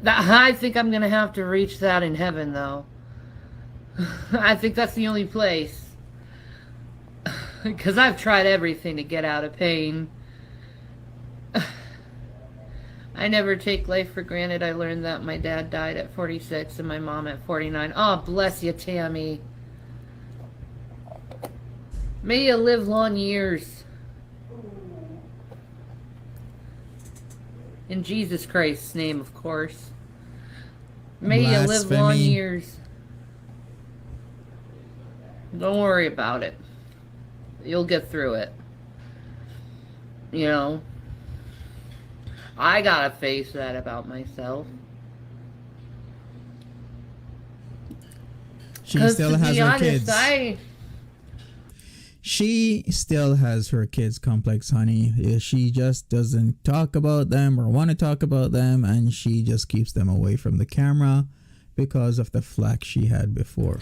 I think I'm going to have to reach that in heaven, though. I think that's the only place. Because I've tried everything to get out of pain. I never take life for granted. I learned that my dad died at 46 and my mom at 49. Oh, bless you, Tammy. May you live long years. In Jesus Christ's name, of course. May you live long years. Don't worry about it. You'll get through it. You know, I gotta face that about myself. She still has her kids. She still has her kids complex, honey. She just doesn't talk about them or want to talk about them, and she just keeps them away from the camera because of the flack she had before.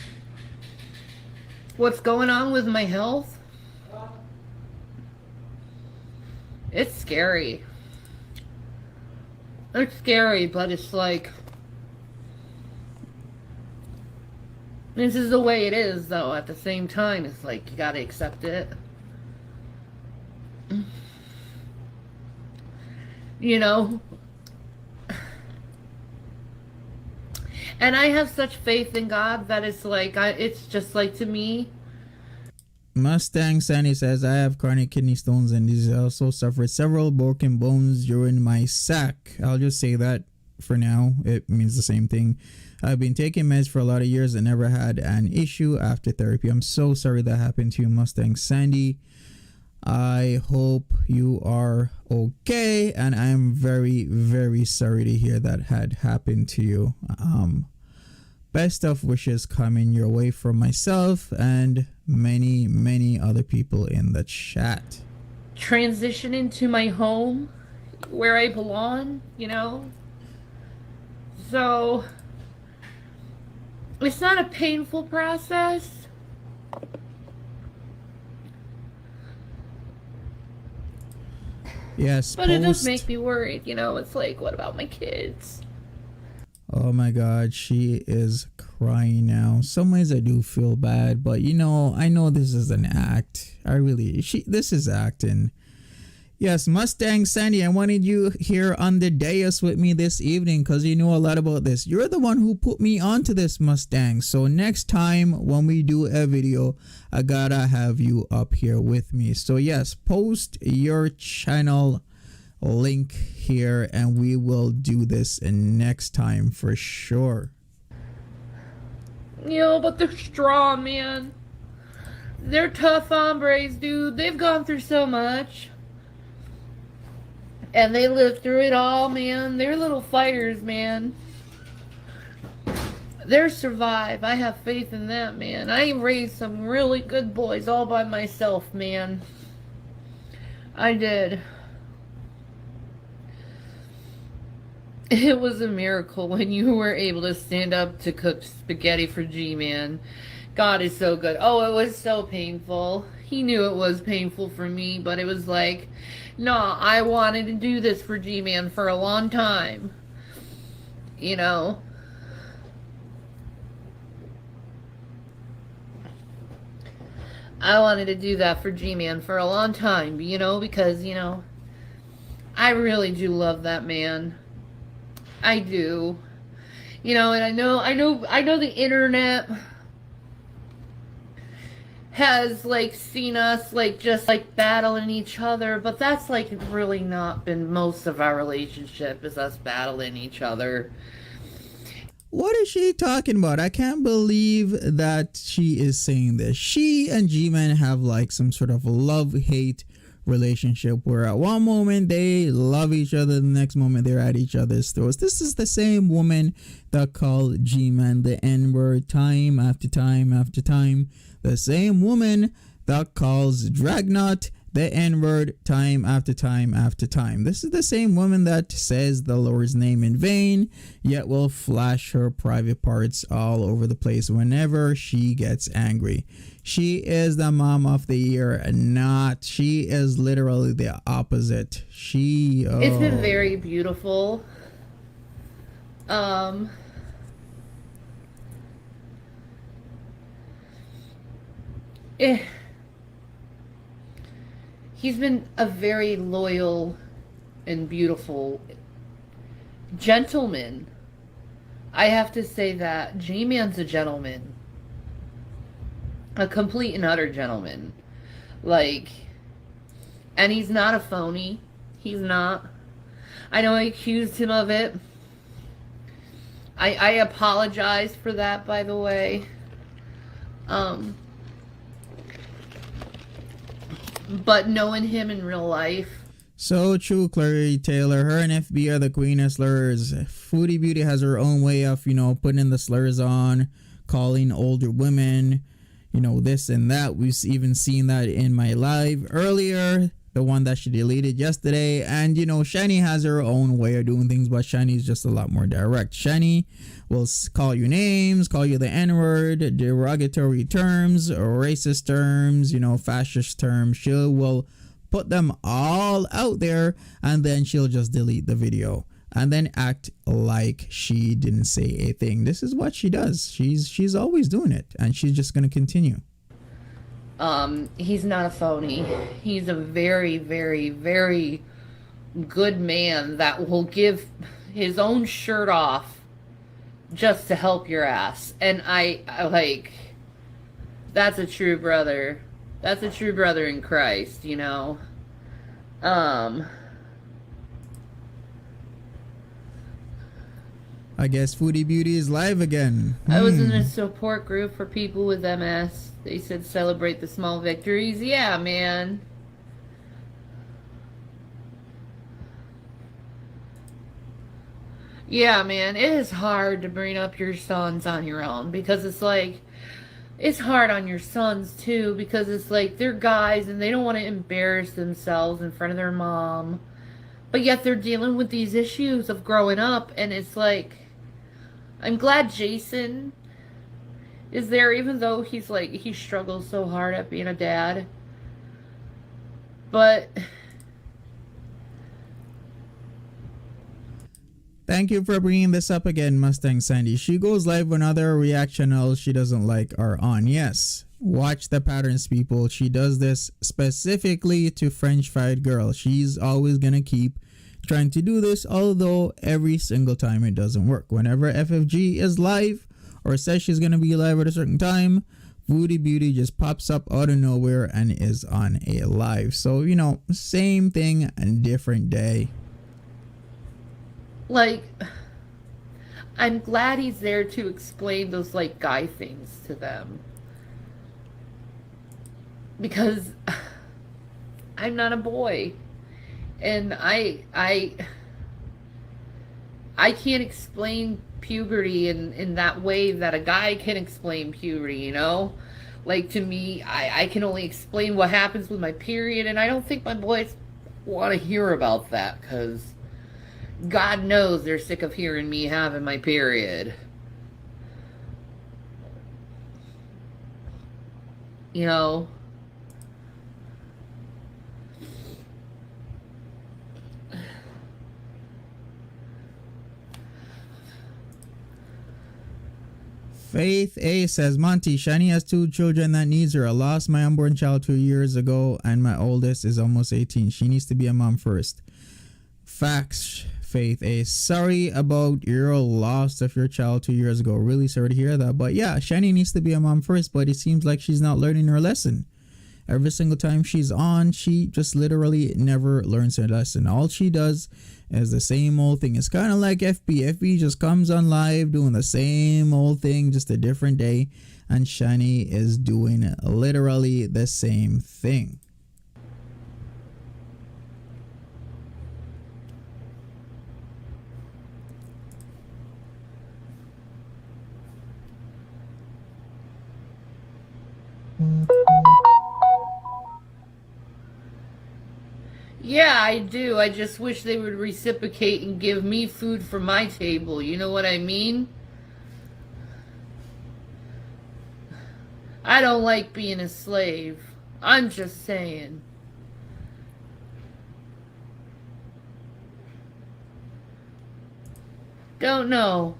What's going on with my health? It's scary. It's scary, but it's like, this is the way it is, though. At the same time, it's like, you gotta accept it. You know? And I have such faith in God that it's like, it's just like, to me. Mustang Shanny says, I have chronic kidney stones and these also suffered several broken bones during my sack. I'll just say that for now. It means the same thing. I've been taking meds for a lot of years and never had an issue after therapy. I'm so sorry that happened to you, Mustang Sandy. I hope you are okay, and I'm very, very sorry to hear that had happened to you. Best of wishes coming your way from myself and many, many other people in the chat. Transition into my home where I belong, you know? So, it's not a painful process. Yes, but it does make me worried, you know? It's like, what about my kids? Oh my God, she is crying now. Some ways I do feel bad, but you know, I know this is an act. This is acting. Yes, Mustang Sandy, I wanted you here on the dais with me this evening because you know a lot about this. You're the one who put me onto this, Mustang. So next time when we do a video, I gotta have you up here with me. So yes, post your channel link here and we will do this next time for sure. You know, but they're strong, man. They're tough hombres, dude. They've gone through so much. And they lived through it all, man. They're little fighters, man. They're survive. I have faith in that, man. I raised some really good boys all by myself, man. I did. It was a miracle when you were able to stand up to cook spaghetti for G-Man. God is so good. Oh, it was so painful. He knew it was painful for me, but it was like, no, I wanted to do this for G-Man for a long time. You know? I wanted to do that for G-Man for a long time, you know, because, you know, I really do love that man. I do. You know, and I know the internet has like seen us like just like battling each other, but that's like really not been most of our relationship, is us battling each other. What is she talking about? I can't believe that she is saying this. She and G-Man have like some sort of love-hate relationship where at one moment they love each other, the next moment they're at each other's throats. This is the same woman that called G-Man the N-word time after time after time. The same woman that calls Dragnot the N-word time after time after time. This is the same woman that says the Lord's name in vain, yet will flash her private parts all over the place whenever she gets angry. She is the mom of the year, not. She is literally the opposite. It's been very beautiful. Eh, he's been a very loyal and beautiful gentleman. I have to say that J-Man's a gentleman. A complete and utter gentleman. Like, and he's not a phony. He's not. I know I accused him of it. I apologize for that, by the way. But knowing him in real life. So true, Clary Taylor. Her and FB are the queen of slurs. Foodie Beauty has her own way of, putting the slurs on, calling older women, this and that. We've even seen that in my live earlier, the one that she deleted yesterday. And, Shanny has her own way of doing things, but Shanny's just a lot more direct. Shanny will call you names, call you the N-word, derogatory terms, racist terms, fascist terms. She will put them all out there, and then she'll just delete the video and then act like she didn't say a thing. This is what she does. She's always doing it, and she's just going to continue. He's not a phony. He's a very, very, very good man that will give his own shirt off just to help your ass. And I like, that's a true brother. That's a true brother in Christ, I guess Foodie Beauty is live again. I was in a support group for people with MS. They said celebrate the small victories. Yeah, man. Yeah, man. It is hard to bring up your sons on your own because it's like, it's hard on your sons too because it's like they're guys and they don't want to embarrass themselves in front of their mom. But yet they're dealing with these issues of growing up, and it's like, I'm glad Jason is there, even though he's like, he struggles so hard at being a dad. But thank you for bringing this up again, Mustang Sandy. She goes live when other reaction channels she doesn't like are on. Yes, watch the patterns, people. She does this specifically to French fried girl. She's always gonna keep trying to do this, although every single time it doesn't work. Whenever FFG is live or says she's gonna be live at a certain time, Foodie Beauty just pops up out of nowhere and is on a live. So, same thing and different day. like, I'm glad he's there to explain those like guy things to them. Because I'm not a boy. And I can't explain puberty in that way that a guy can explain puberty, Like, to me, I can only explain what happens with my period, and I don't think my boys want to hear about that, because God knows they're sick of hearing me having my period. Faith A says, Monty, Shanny has 2 children that needs her. I lost my unborn child 2 years ago, and my oldest is almost 18. She needs to be a mom first. Facts, Faith A. Sorry about your loss of your child 2 years ago. Really sorry to hear that. But yeah, Shanny needs to be a mom first, but it seems like she's not learning her lesson. Every single time she's on, she just literally never learns her lesson. All she does is the same old thing. It's kind of like FB. FB just comes on live doing the same old thing, just a different day. And Shanny is doing literally the same thing. Yeah, I do. I just wish they would reciprocate and give me food for my table. You know what I mean? I don't like being a slave. I'm just saying. Don't know.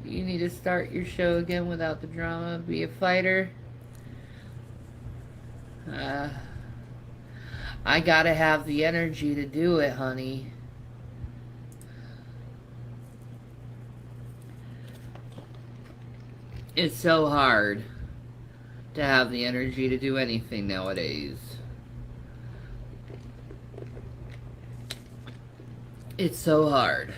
You need to start your show again without the drama. Be a fighter. Uh, I gotta have the energy to do it, honey. It's so hard to have the energy to do anything nowadays. It's so hard.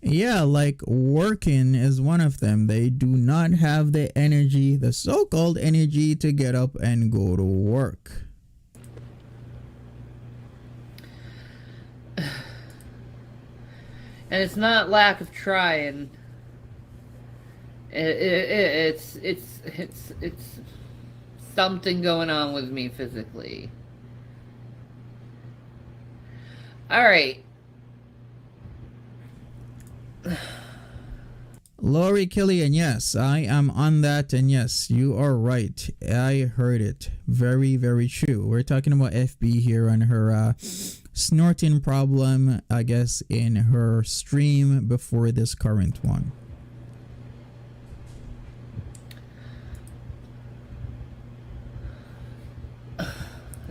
Yeah, like working is one of them. They do not have the energy, the so-called energy, to get up and go to work. And it's not lack of trying. It's something going on with me physically. All right. Lori Killian, yes, I am on that, and yes, you are right. I heard it. Very, very true. We're talking about FB here and her snorting problem, I guess, in her stream before this current one.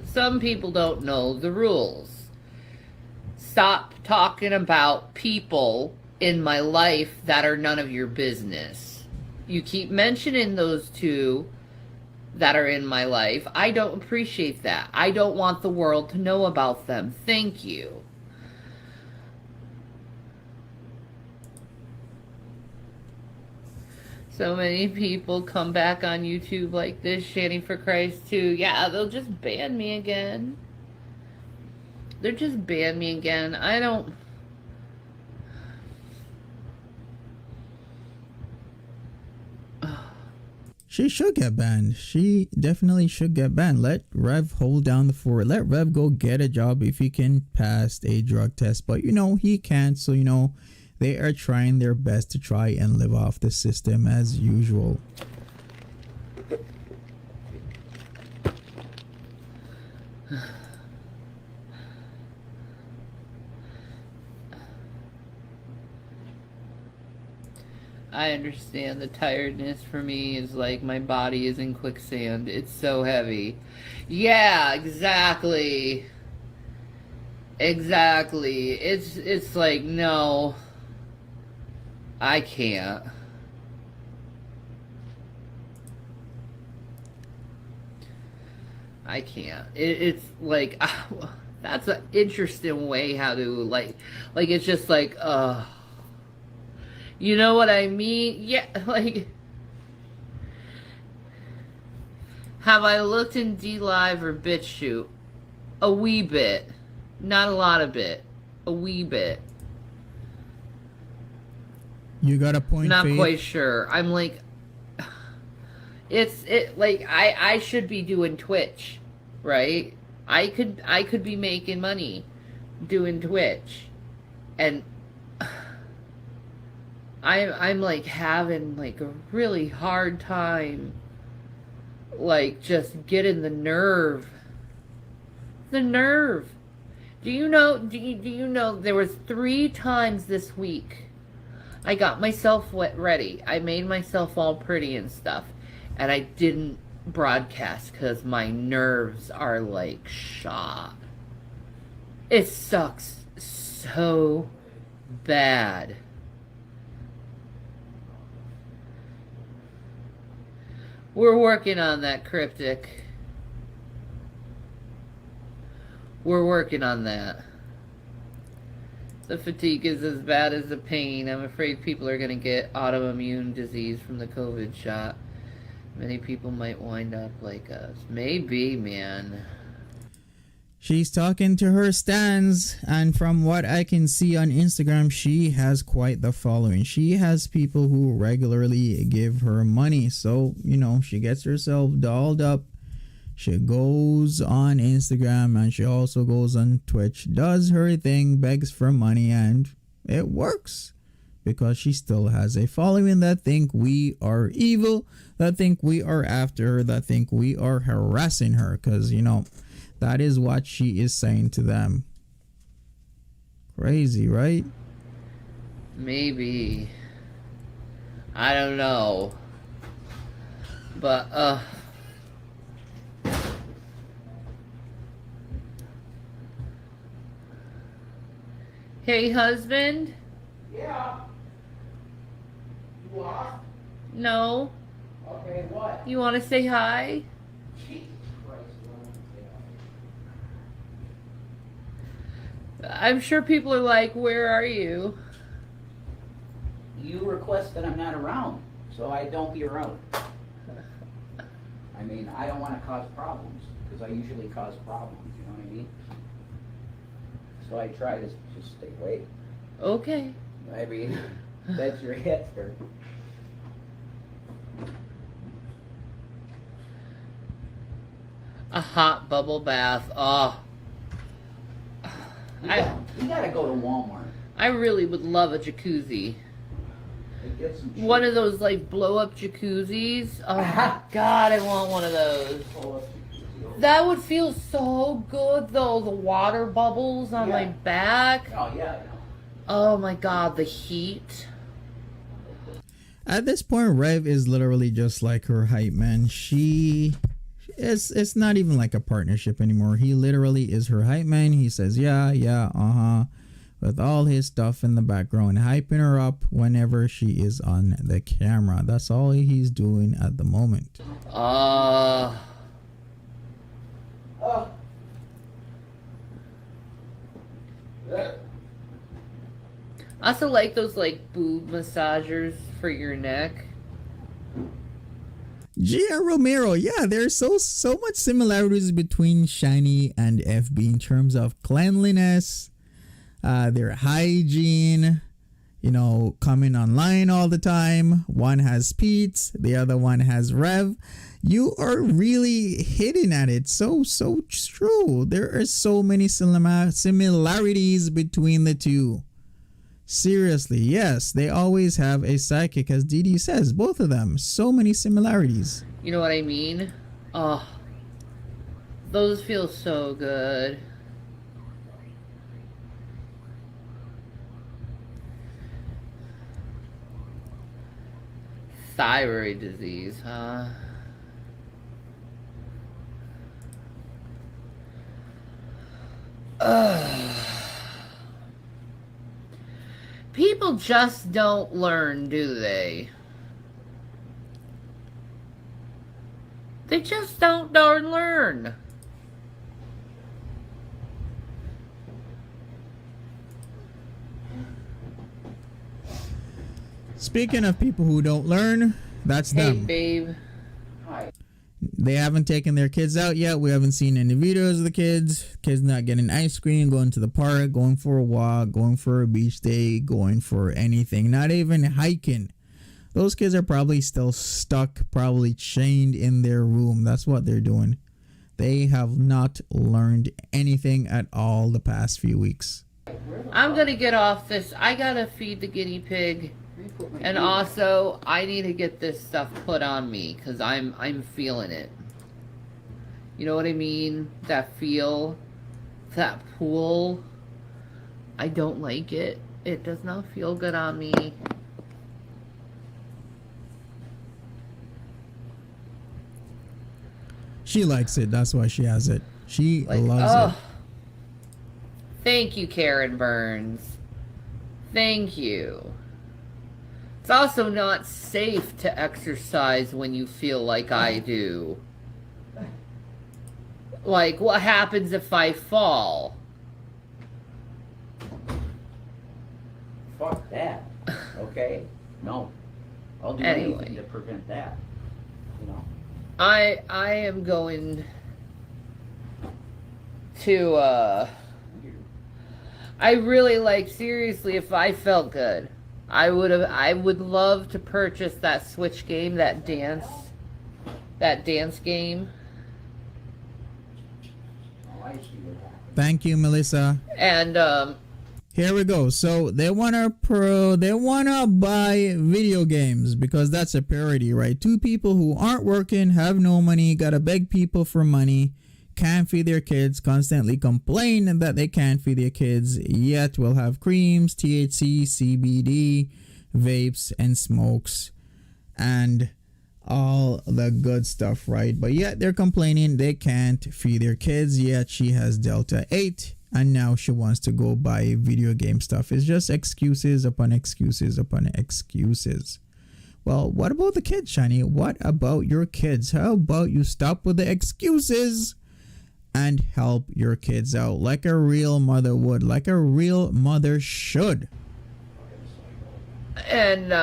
Some people don't know the rules. Stop talking about people in my life that are none of your business. You keep mentioning those two that are in my life. I don't appreciate that. I don't want the world to know about them. Thank you. So many people come back on YouTube like this, Shanny for Christ too. Yeah, they'll just ban me again. They're just ban me again. I don't... She should get banned. She definitely should get banned. Let Rev hold down the fort. Let Rev go get a job if he can pass a drug test. But, he can't. So, they are trying their best to try and live off the system as usual. I understand the tiredness for me is like my body is in quicksand. It's so heavy. Yeah, exactly. Exactly. It's like, no. I can't. I can't. It's like, that's an interesting way how to, like it's just like, you know what I mean? Yeah, like, have I looked in D-Live or BitChute? A wee bit. Not a lot of bit. A wee bit. You got a point, Not Faith? quite sure. I'm like, I should be doing Twitch, right? I could be making money doing Twitch. And I'm like having like a really hard time like just getting the nerve. The nerve. Do you know there was 3 times this week I got myself ready. I made myself all pretty and stuff, and I didn't broadcast because my nerves are like shot. It sucks so bad. We're working on that, Cryptic. We're working on that. The fatigue is as bad as the pain. I'm afraid people are going to get autoimmune disease from the COVID shot. Many people might wind up like us. Maybe, man. She's talking to her stans, and from what I can see on Instagram, she has quite the following. She has people who regularly give her money, so she gets herself dolled up She goes on Instagram and she also goes on Twitch, does her thing, begs for money, and it works because she still has a following that think we are evil, that think we are after her, that think we are harassing her, because, you know, that is what she is saying to them. Crazy, right? Maybe. I don't know. But, hey, husband? Yeah. You lost? No. Okay, what? You want to say hi? Jesus Christ, I'm sure people are like, where are you? you request that I'm not around, so I don't be around. I mean, I don't want to cause problems, because I usually cause problems, you know what I mean? So I try to just stay away. Okay. I mean, that's your answer. A hot bubble bath. Oh. You gotta go to Walmart I really would love a jacuzzi. and get some One of those like blow up jacuzzis. Oh God, I want one of those. That would feel so good though, the water bubbles on my back. Oh, yeah. Oh my God, the heat. At this point, Rev is literally just like her hype man. It's not even like a partnership anymore. He literally is her hype man. He says, yeah, with all his stuff in the background, hyping her up whenever she is on the camera. That's all he's doing at the moment. Oh. I also like those like boob massagers for your neck. Gia Romero, yeah, there's so much similarities between Shanny and FB in terms of cleanliness, their hygiene, you know, coming online all the time. One has Pete, the other one has Rev. You are really hitting at it. So true. There are so many similarities between the two. Seriously, yes, they always have a sidekick, as Didi says, both of them. So many similarities. You know what I mean? Oh, those feel so good. Thyroid disease, huh? Ugh. People just don't learn, do they? They just don't darn learn. Speaking of people who don't learn, that's Hey, them. babe. Hi. They haven't taken their kids out yet. We haven't seen any videos of the kids. Kids not getting ice cream, going to the park, going for a walk, going for a beach day, going for anything. Not even hiking. Those kids are probably still stuck, probably chained in their room. That's what they're doing. They have not learned anything at all the past few weeks. I'm gonna get off this. I gotta feed the guinea pig. And also, I need to get this stuff put on me because I'm feeling it. You know what I mean? That feel, that pull. I don't like it. It does not feel good on me. She likes it. That's why she has it. She loves it. Thank you, Karen Burns. Thank you. It's also not safe to exercise when you feel like I do. Like, what happens if I fall? Fuck that. Okay? No. I'll do anything to prevent that. You know? I am going to, I really like, seriously, if I felt good, I would love to purchase that Switch game, that dance game. I see what happened. Thank you, Melissa. And Here we go. So they wanna buy video games because that's a parody, right? Two people who aren't working, have no money, gotta beg people for money, can't feed their kids, constantly complain that they can't feed their kids, yet will have creams, THC, CBD, vapes, and smokes, and all the good stuff, right? But yet they're complaining they can't feed their kids, yet she has Delta 8 and now she wants to go buy video game stuff. It's just excuses upon excuses upon excuses. Well, what about the kids, Shanny? What about your kids? How about you stop with the excuses and help your kids out like a real mother would, like a real mother should? and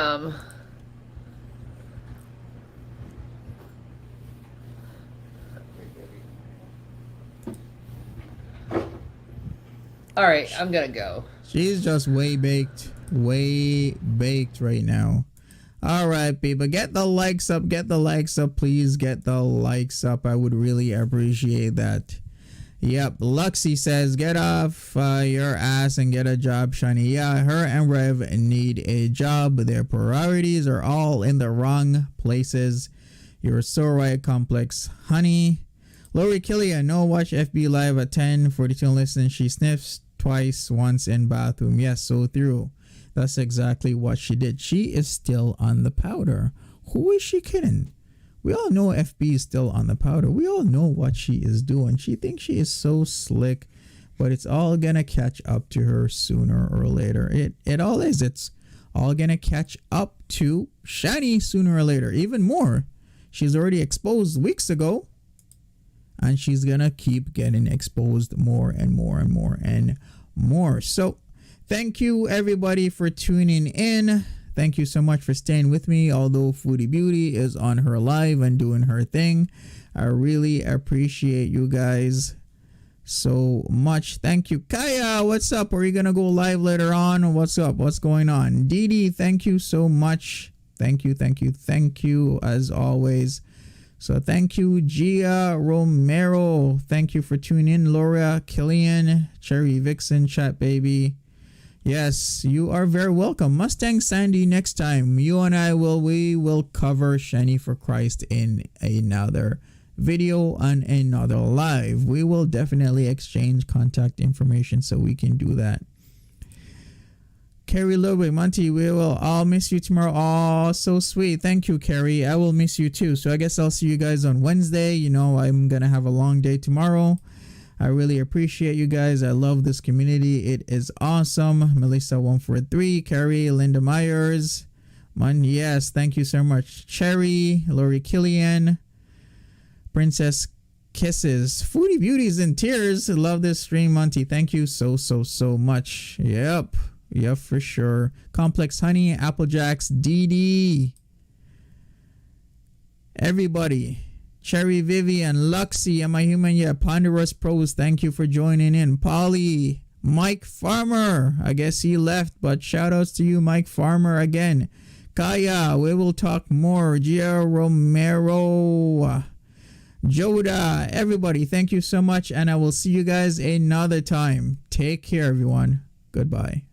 all right, I'm gonna go. She's just way baked right now. All right, people, get the likes up, please get the likes up. I would really appreciate that. Yep, Luxie says, get off your ass and get a job, Shiny. Yeah, her and Rev need a job. Their priorities are all in the wrong places. You're so right, Complex. Honey. Lori Killian, no watch FB Live at 10:42 listen. She sniffs twice, once in bathroom. Yes, so through. That's exactly what she did. She is still on the powder. Who is she kidding? We all know FB is still on the powder. We all know what she is doing. She thinks she is so slick, but it's all gonna catch up to her sooner or later. It all is. It's all gonna catch up to Shanny sooner or later. Even more. She's already exposed weeks ago. And she's gonna keep getting exposed more and more and more and more. So thank you everybody for tuning in. Thank you so much for staying with me. Although Foodie Beauty is on her live and doing her thing, I really appreciate you guys so much. Thank you. Kaya, what's up? Are you gonna go live later on? What's up? What's going on? Dee, thank you so much. Thank you as always. So thank you, Gia Romero. Thank you for tuning in. Laura, Killian, Cherry Vixen, Chat Baby. Yes, you are very welcome. Mustang Sandy, next time you and we will cover Shanny for Christ in another video on another live. We will definitely exchange contact information so we can do that. Carrie Ludwig, Monty, I'll miss you tomorrow. Oh, so sweet. Thank you, Carrie. I will miss you too. So I guess I'll see you guys on Wednesday. You know, I'm going to have a long day tomorrow. I really appreciate you guys. I love this community. It is awesome. Melissa 143, Carrie, Linda Myers. Yes, thank you so much. Cherry, Lori Killian, Princess Kisses, Foodie Beauties in Tears. Love this stream, Monty. Thank you so much. Yep, for sure. Complex Honey, Applejacks, DD. Everybody. Cherry Vivian, Luxie, Am I Human? Yeah, Ponderous Pros, thank you for joining in. Polly, Mike Farmer, I guess he left, but shout outs to you, Mike Farmer, again. Kaya, we will talk more. Gia Romero, Joda, everybody, thank you so much, and I will see you guys another time. Take care, everyone. Goodbye.